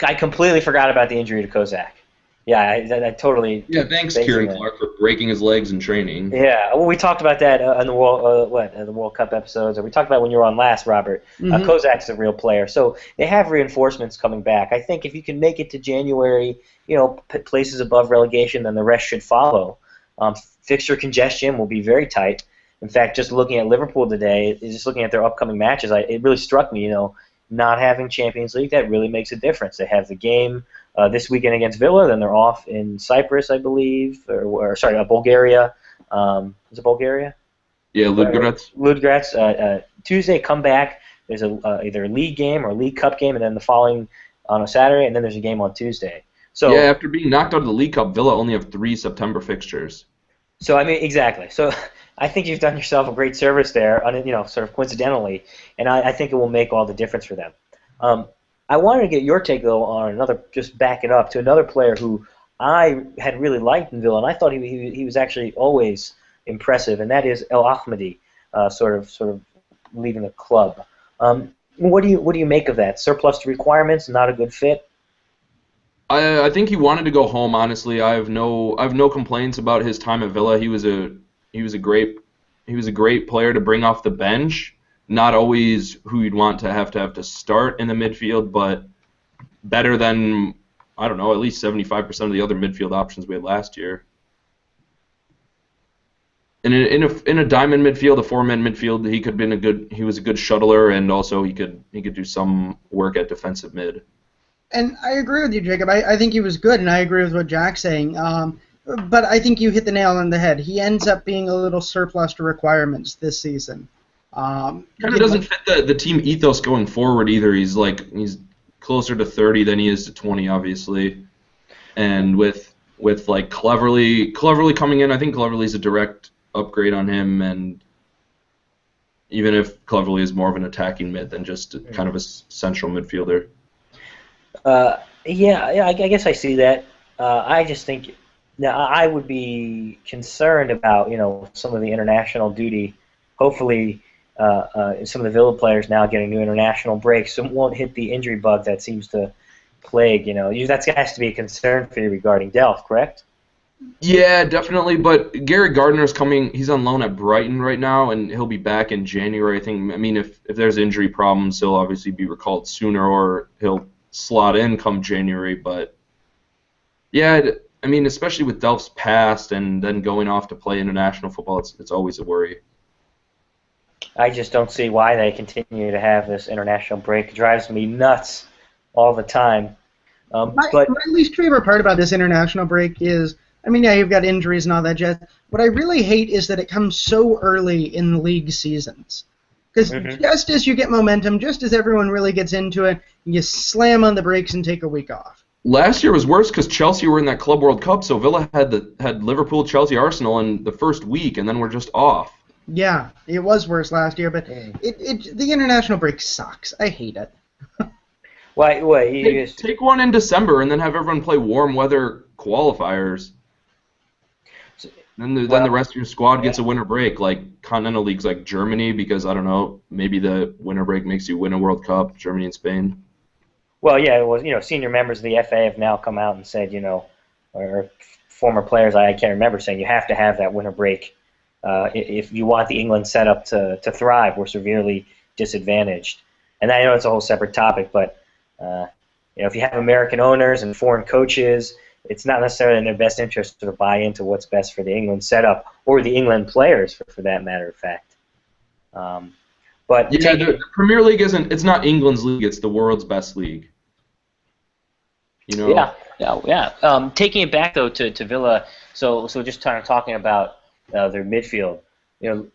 I completely forgot about the injury to Kozak. Yeah, I totally. Yeah, thanks, Kieran Clark, for breaking his legs in training. Yeah, well, we talked about that in the World Cup episodes, or we talked about when you were on last, Robert. Mm-hmm. Kozak's a real player, so they have reinforcements coming back. I think if you can make it to January, places above relegation, then the rest should follow. Fixture congestion will be very tight. In fact, just looking at Liverpool today, just looking at their upcoming matches, it really struck me. Not having Champions League, that really makes a difference. They have the game this weekend against Villa, then they're off in Cyprus, I believe, or Bulgaria. Is it Bulgaria? Yeah, Ludogorets. Ludogorets. Tuesday, come back. There's either a league game or a League Cup game, and then the following on a Saturday, and then there's a game on Tuesday. So yeah, after being knocked out of the League Cup, Villa only have 3 September fixtures. So exactly. So I think you've done yourself a great service there, sort of coincidentally, and I think it will make all the difference for them. I wanted to get your take though on just backing up to another player who I had really liked in Villa, and I thought he was actually always impressive, and that is El Ahmadi, sort of leaving the club. What do you make of that? Surplus to requirements, not a good fit. I think he wanted to go home. Honestly, I have no complaints about his time at Villa. He was a great player to bring off the bench. Not always who you'd want to have to start in the midfield, but better than, I don't know, at least 75% of the other midfield options we had last year. And in a diamond midfield, a 4-man midfield, he was a good shuttler, and also he could do some work at defensive mid. And I agree with you, Jacob. I think he was good, and I agree with what Jack's saying. But I think you hit the nail on the head. He ends up being a little surplus to requirements this season. Kind of doesn't fit the team ethos going forward either. He's closer to 30 than he is to 20, obviously. And with like Cleverly coming in, I think Cleverly's a direct upgrade on him. And even if Cleverly is more of an attacking mid than just kind of a central midfielder. Yeah, I guess I see that. I just think now I would be concerned about some of the international duty. Hopefully, some of the Villa players now getting new international breaks, so won't hit the injury bug that seems to plague. That has to be a concern for you regarding Delph, correct? Yeah, definitely. But Gary Gardner's coming. He's on loan at Brighton right now, and he'll be back in January. I think. I mean, if there's injury problems, he'll obviously be recalled sooner, or he'll slot in come January. But yeah, I mean, especially with Delph's past and then going off to play international football, it's always a worry. I just don't see why they continue to have this international break. It drives me nuts all the time. My least favorite part about this international break is, I mean, yeah, you've got injuries and all that jazz. What I really hate is that it comes so early in the league seasons. Because just as you get momentum, just as everyone really gets into it, you slam on the brakes and take a week off. Last year was worse because Chelsea were in that Club World Cup, so Villa had Liverpool, Chelsea, Arsenal in the first week, and then we're just off. Yeah, it was worse last year, but the international break sucks. I hate it. Why? Take one in December and then have everyone play warm weather qualifiers. Then the rest of your squad gets a winter break, like continental leagues like Germany, because, I don't know, maybe the winter break makes you win a World Cup, Germany and Spain. Well, yeah, it was, senior members of the FA have now come out and said, or former players, I can't remember, saying you have to have that winter break. If you want the England setup to thrive, we're severely disadvantaged. And I know it's a whole separate topic, but if you have American owners and foreign coaches, it's not necessarily in their best interest to buy into what's best for the England setup or the England players, for that matter of fact. But yeah, the Premier League it's not England's league; it's the world's best league. Yeah. Taking it back though to Villa, so just kind of talking about their midfield.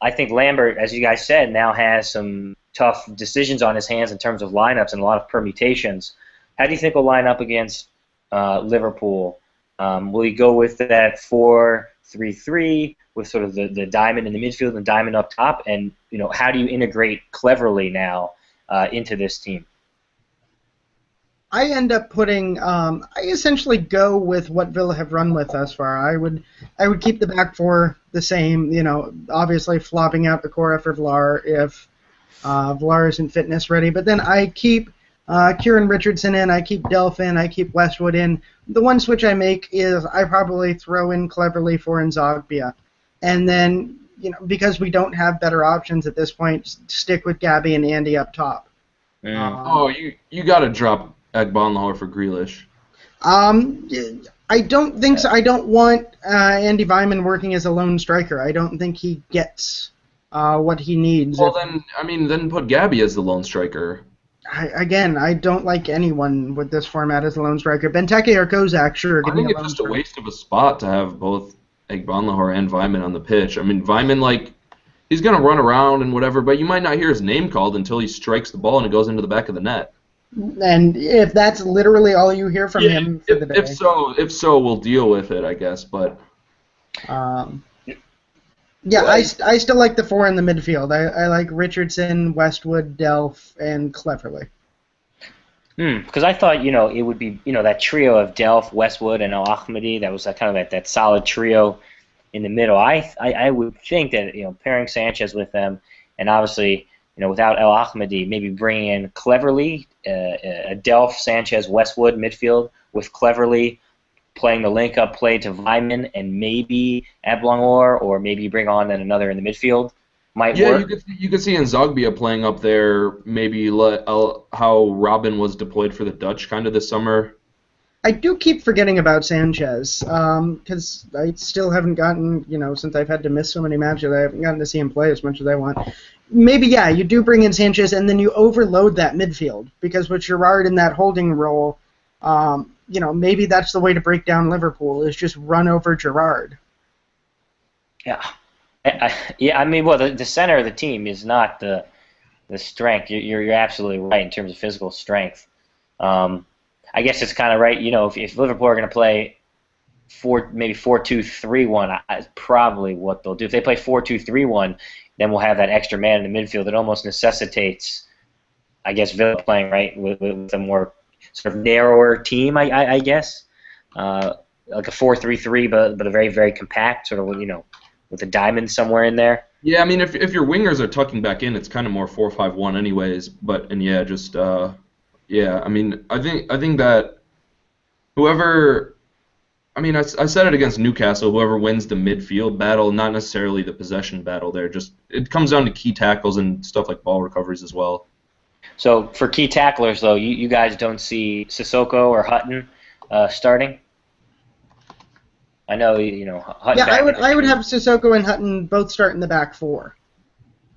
I think Lambert, as you guys said, now has some tough decisions on his hands in terms of lineups and a lot of permutations. How do you think he'll line up against Liverpool? Will he go with that 4-3-3 with sort of the diamond in the midfield and diamond up top? And how do you integrate Cleverly now into this team? I end up putting. I essentially go with what Villa have run with thus far. I would keep the back four the same. Obviously flopping out Okore for Villar if Villar isn't fitness ready. But then I keep Kieran Richardson in, I keep Delph in, I keep Westwood in. The one switch I make is I probably throw in Cleverly for Nzogbia. And then, because we don't have better options at this point, stick with Gabby and Andy up top. You got to drop Agbanlahor for Grealish. I don't think so. I don't want Andy Vyman working as a lone striker. I don't think he gets what he needs. Well, then put Gabby as the lone striker. I don't like anyone with this format as a lone striker. Benteke or Kozak, sure. I think it's just a waste of a spot to have both Agbanlahor and Vyman on the pitch. I mean, Vyman, he's going to run around and whatever, but you might not hear his name called until he strikes the ball and it goes into the back of the net. And if that's literally all you hear from him for the day. If so, we'll deal with it, I guess, but... I still like the four in the midfield. I like Richardson, Westwood, Delph, and Cleverly. Because I thought, it would be, that trio of Delph, Westwood, and Al-Ahmadi, that was that solid trio in the middle. I would think that, pairing Sanchez with them, and obviously, without Al-Ahmadi, maybe bringing in Cleverly, a Delph, Sanchez, Westwood midfield with Cleverly playing the link-up play to Vyman and maybe Agbanlahor, or maybe you bring on then another in the midfield. Might work. You could see Nzogbia playing up there, maybe how Robin was deployed for the Dutch kind of this summer. I do keep forgetting about Sanchez, because I still haven't gotten, since I've had to miss so many matches, I haven't gotten to see him play as much as I want. Maybe, you do bring in Sanchez, and then you overload that midfield, because with Gerrard in that holding role, maybe that's the way to break down Liverpool, is just run over Gerrard. Yeah. The center of the team is not the strength. You're absolutely right in terms of physical strength. I guess it's kind of right. If Liverpool are going to play maybe 4-2-3-1, that's probably what they'll do. If they play 4-2-3-1, then we'll have that extra man in the midfield. It almost necessitates, I guess, Villa playing with a more sort of narrower team. I guess like a 4-3-3, but a very, very compact sort of with a diamond somewhere in there. Yeah, I mean, if your wingers are tucking back in, it's kind of more 4-5-1 anyways. I mean, I think that whoever, I mean, I said it against Newcastle, whoever wins the midfield battle, not necessarily the possession battle there, just it comes down to key tackles and stuff like ball recoveries as well. So for key tacklers, though, you guys don't see Sissoko or Hutton starting? I know, Hutton. Yeah, I would have Sissoko and Hutton both start in the back four.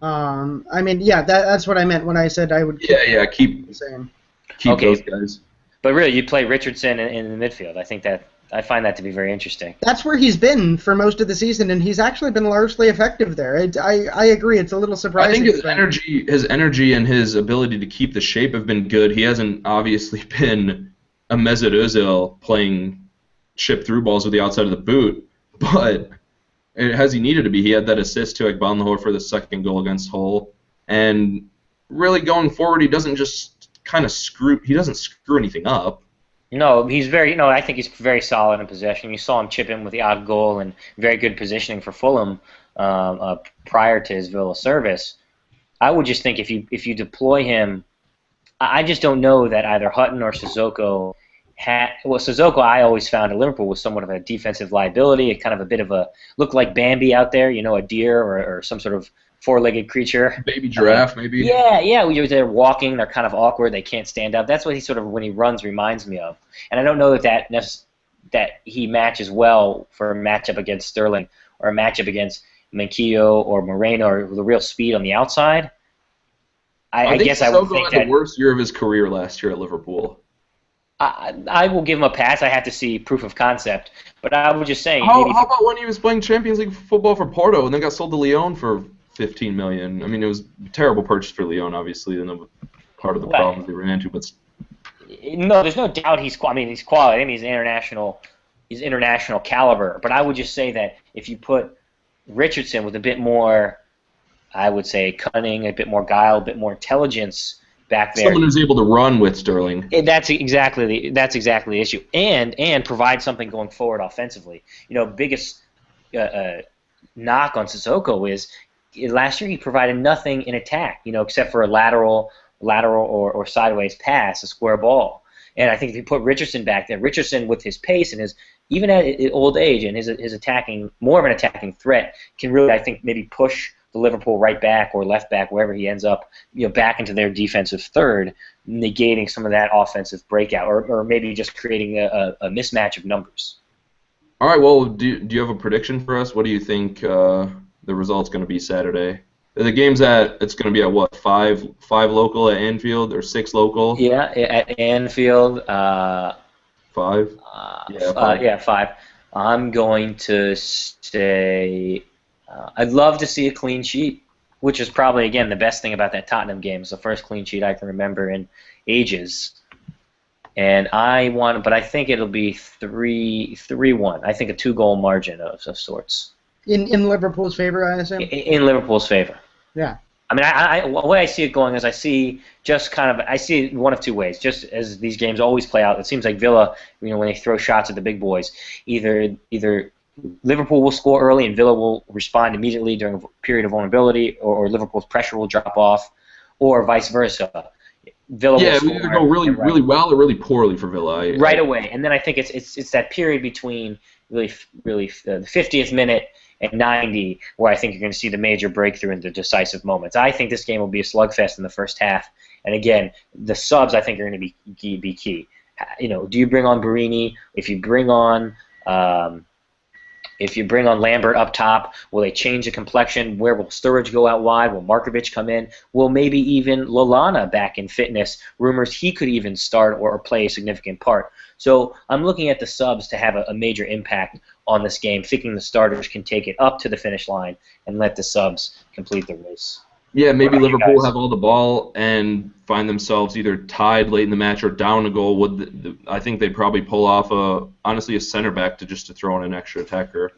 That's what I meant when I said I would keep the same. Keep those guys. But really, you'd play Richardson in the midfield. I find that to be very interesting. That's where he's been for most of the season, and he's actually been largely effective there. I agree. It's a little surprising. I think his energy and his ability to keep the shape have been good. He hasn't obviously been a Mesut Ozil playing chip through balls with the outside of the boot, but as he needed to be, he had that assist to Agbanlahor for the second goal against Hull, and really going forward, he doesn't just kind of screw anything up. No, I think he's very solid in possession. You saw him chip in with the odd goal and very good positioning for Fulham prior to his Villa service. I would just think if you deploy him, I just don't know that either Hutton or Sissoko Sissoko, I always found at Liverpool was somewhat of a defensive liability, kind of a bit of a looked like Bambi out there, a deer or some sort of four-legged creature. Baby giraffe, maybe. Yeah. They're walking, they're kind of awkward, they can't stand up. That's what he sort of, when he runs, reminds me of. And I don't know that he matches well for a matchup against Sterling or a matchup against Manquillo or Moreno or the real speed on the outside. I guess I would think had the worst year of his career last year at Liverpool. I will give him a pass. I have to see proof of concept. But I was just saying. How about when he was playing Champions League football for Porto and then got sold to Lyon for $15 million? I mean, it was a terrible purchase for Lyon, obviously, and part of the problems they ran into. But no, there's no doubt he's quality. I mean, he's international caliber. But I would just say that if you put Richardson with a bit more, I would say, cunning, a bit more guile, a bit more intelligence back there, someone who's able to run with Sterling. That's exactly the issue, and provide something going forward offensively. Biggest knock on Sissoko is last year he provided nothing in attack, except for a lateral lateral or sideways pass, a square ball. And I think if you put Richardson back there, Richardson with his pace and his even at old age and his attacking, more of an attacking threat, can really, I think, maybe push the Liverpool right back or left back, wherever he ends up, back into their defensive third, negating some of that offensive breakout, or maybe just creating a mismatch of numbers. All right, well, do you have a prediction for us? What do you think the result's going to be Saturday? The game's it's going to be at what, 5 local at Anfield or 6 local? Yeah, at Anfield. 5? Yeah, 5. Yeah, 5. I'm going to say I'd love to see a clean sheet, which is probably, again, the best thing about that Tottenham game. It's the first clean sheet I can remember in ages. And but I think it'll be 3-1. I think a 2-goal margin of sorts. In Liverpool's favor, I assume? In Liverpool's favor. Yeah. I mean, the way I see it going is I see it one of two ways. Just as these games always play out, it seems like Villa, when they throw shots at the big boys, either Liverpool will score early and Villa will respond immediately during a period of vulnerability, or Liverpool's pressure will drop off, or vice versa. Villa will score, we either go really well or really poorly for Villa. Right away, and then I think it's that period between really the 50th minute and 90 where I think you're going to see the major breakthrough in the decisive moments. I think this game will be a slugfest in the first half, and again, the subs I think are going to be key. Do you bring on Barini? If you bring on Lambert up top, will they change the complexion? Where will Sturridge go out wide? Will Markovic come in? Will maybe even Lallana back in fitness? Rumors he could even start or play a significant part. So I'm looking at the subs to have a major impact on this game, thinking the starters can take it up to the finish line and let the subs complete the race. Yeah, maybe Liverpool will have all the ball and find themselves either tied late in the match or down a goal. I think they'd probably pull off a center back to throw in an extra attacker.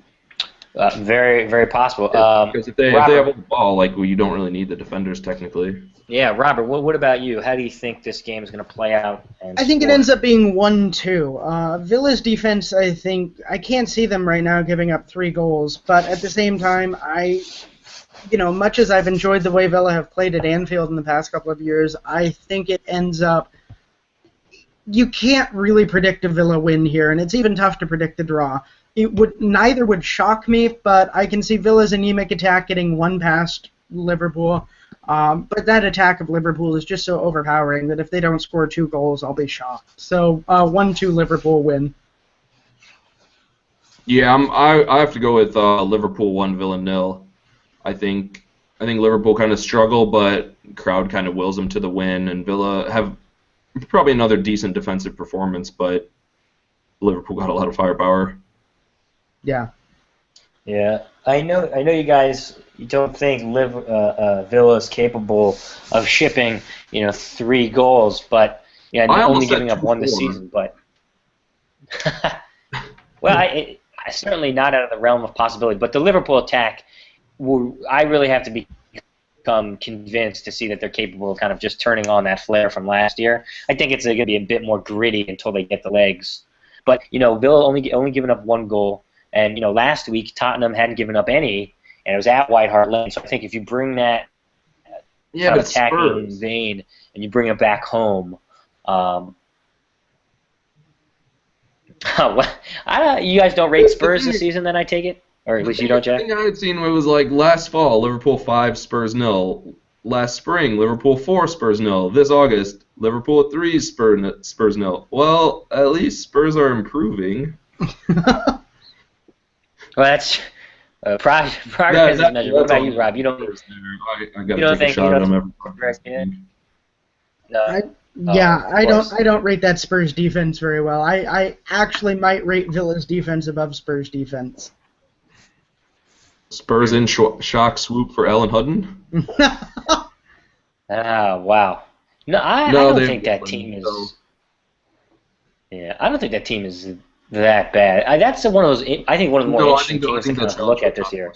Very, very possible. Because if they have all the ball, you don't really need the defenders technically. Yeah, Robert, what about you? How do you think this game is going to play out? I think it ends up being 1-2. Villa's defense, I can't see them right now giving up 3 goals, but at the same time, much as I've enjoyed the way Villa have played at Anfield in the past couple of years, I think it ends up... You can't really predict a Villa win here, and it's even tough to predict the draw. Neither would shock me, but I can see Villa's anemic attack getting one past Liverpool. But that attack of Liverpool is just so overpowering that if they don't score 2 goals, I'll be shocked. So 1-2 Liverpool win. Yeah, I have to go with Liverpool 1, Villa 0. I think Liverpool kind of struggle, but crowd kind of wills them to the win, and Villa have probably another decent defensive performance, but Liverpool got a lot of firepower. Yeah. Yeah, I know you guys. You don't think Villa is capable of shipping 3 goals, but only giving up 1 this season. But well, I certainly not out of the realm of possibility. But the Liverpool attack, I really have to become convinced to see that they're capable of kind of just turning on that flair from last year. I think it's going to be a bit more gritty until they get the legs. But Villa only given up 1 goal. And last week Tottenham hadn't given up any, and it was at White Hart Lane. So I think if you bring that attacking vein and you bring it back home, you guys don't rate Spurs this season, then I take it, or at least you don't, Jack. The thing I had seen was last fall, Liverpool 5, Spurs 0. Last spring, Liverpool 4, Spurs 0. This August, Liverpool 3, Spurs 0. Well, at least Spurs are improving. Well, that's progress is measured. What about you, Rob? You don't. I got to take a shot at them I don't rate that Spurs defense very well. I actually might rate Villa's defense above Spurs defense. Spurs in shock swoop for Alan Hutton. Wow. No, I don't think that team is. Yeah, I don't think that team is that bad. That's one of those. I think one of the more interesting teams to kind of look at this year.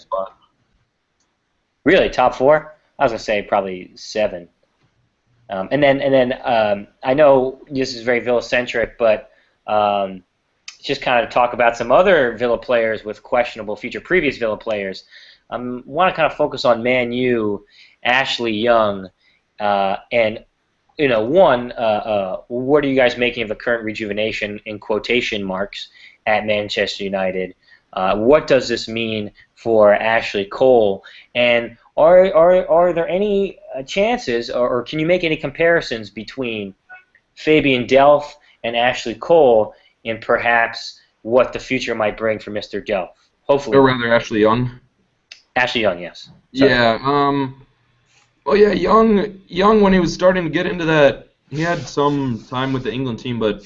Really, top 4? I was gonna say probably 7. And then I know this is very Villa-centric, but just kind of talk about some other Villa players with questionable future. Previous Villa players. Want to kind of focus on Man U, Ashley Young, and one, what are you guys making of the current rejuvenation in quotation marks at Manchester United? What does this mean for Ashley Cole? And are there any chances, or can you make any comparisons between Fabian Delph and Ashley Cole in perhaps what the future might bring for Mr. Delph? Hopefully. Or rather, Ashley Young. Ashley Young, yes. Sorry. Yeah. Well, yeah, Young when he was starting to get into that, he had some time with the England team, but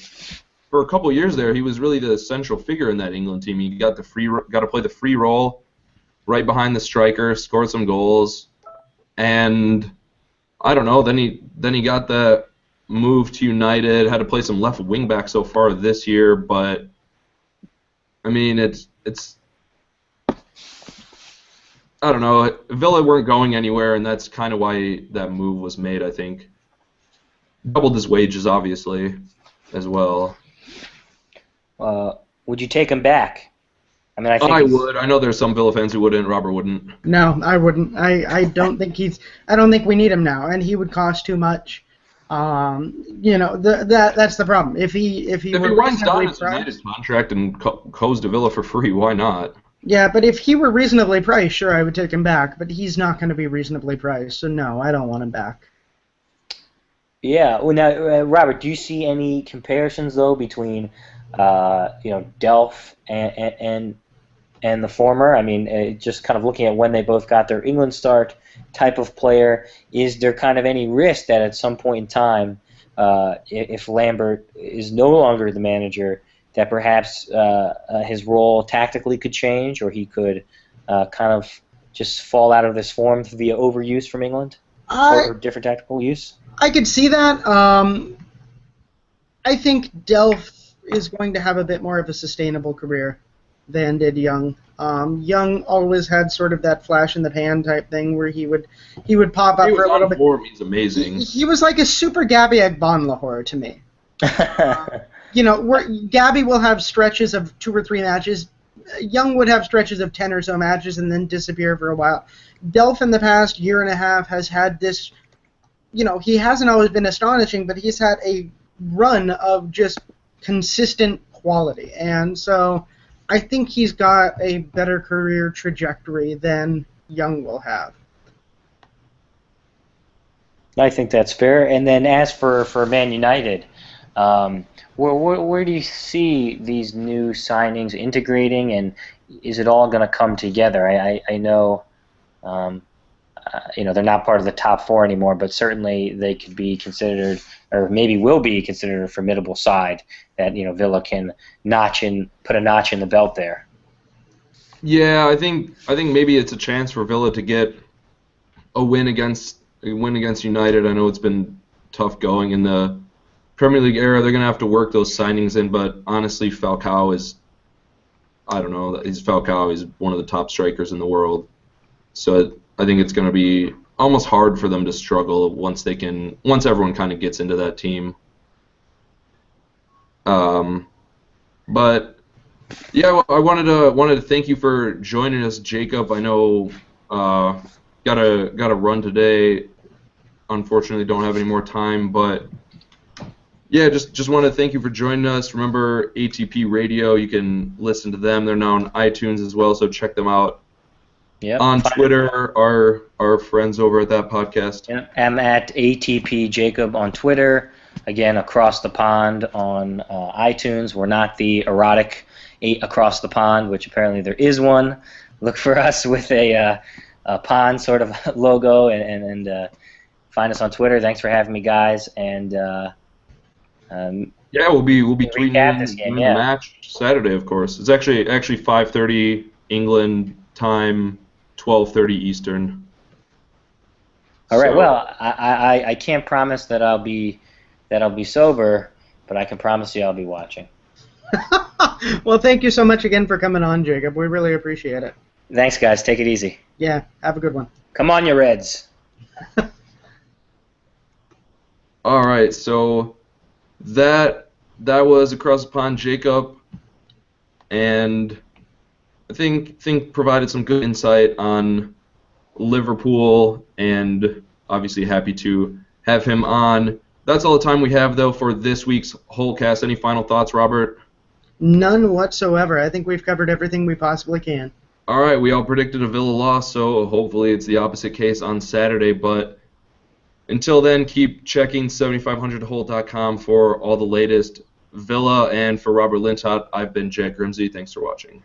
for a couple of years there, he was really the central figure in that England team. He got to play the free role, right behind the striker, scored some goals, and I don't know. Then he got the move to United, had to play some left wing back so far this year, but I mean it's I don't know. Villa weren't going anywhere, and that's kind of why that move was made, I think. Doubled his wages, obviously, as well. Would you take him back? I mean, I would. I know there's some Villa fans who wouldn't. Robert wouldn't. No, I wouldn't. I don't think I don't think we need him now, and he would cost too much. That's the problem. If he runs down his United contract and goes to Villa for free, why not? Yeah, but if he were reasonably priced, sure, I would take him back. But he's not going to be reasonably priced, so no, I don't want him back. Yeah. Well, now, Robert, do you see any comparisons though between, Delph and the former? I mean, just kind of looking at when they both got their England start, type of player. Is there kind of any risk that at some point in time, if Lambert is no longer the manager, that perhaps his role tactically could change, or he could kind of just fall out of this form via overuse from England, or different tactical use? I could see that. I think Delph is going to have a bit more of a sustainable career than did Young. Young always had sort of that flash in the pan type thing where he would pop up for a little bit. He's amazing. He was like a super Gabby Agbonlahor to me. Gabby will have stretches of 2 or 3 matches. Young would have stretches of 10 or so matches and then disappear for a while. Delph in the past year and a half has had this, he hasn't always been astonishing, but he's had a run of just consistent quality. And so I think he's got a better career trajectory than Young will have. I think that's fair. And then as for Man United, where do you see these new signings integrating, and is it all going to come together? I know, they're not part of the top 4 anymore, but certainly they could be considered, or maybe will be considered, a formidable side that Villa can put a notch in the belt there. Yeah, I think maybe it's a chance for Villa to get a win against United. I know it's been tough going in the Premier League era. They're going to have to work those signings in, but honestly, Falcao is, I don't know, he's one of the top strikers in the world. So I think it's going to be almost hard for them to struggle once everyone kind of gets into that team. But yeah, I wanted to thank you for joining us, Jacob. I know gotta run today. Unfortunately, don't have any more time, but yeah, just want to thank you for joining us. Remember ATP Radio, you can listen to them. They're now on iTunes as well, so check them out. Yep. On Twitter, our friends over at that podcast. Yeah, I'm at ATP Jacob on Twitter. Again, Across the Pond on iTunes. We're not the erotic Across the Pond, which apparently there is one. Look for us with a pond sort of logo, and find us on Twitter. Thanks for having me, guys. And yeah, we'll be tweeting this game, the match Saturday, of course. It's actually 5:30 England time, 12:30 Eastern. All right. Well, I can't promise that I'll be sober, but I can promise you I'll be watching. Well, thank you so much again for coming on, Jacob. We really appreciate it. Thanks, guys. Take it easy. Yeah. Have a good one. Come on, you Reds. All right. So that was Across the Pond, Jacob, and I think provided some good insight on Liverpool, and obviously happy to have him on. That's all the time we have, though, for this week's Holtecast. Any final thoughts, Robert? None whatsoever. I think we've covered everything we possibly can. All right, we all predicted a Villa loss, so hopefully it's the opposite case on Saturday. But until then, keep checking 7500hold.com for all the latest Villa. And for Robert Lintott, I've been Jack Grimsey. Thanks for watching.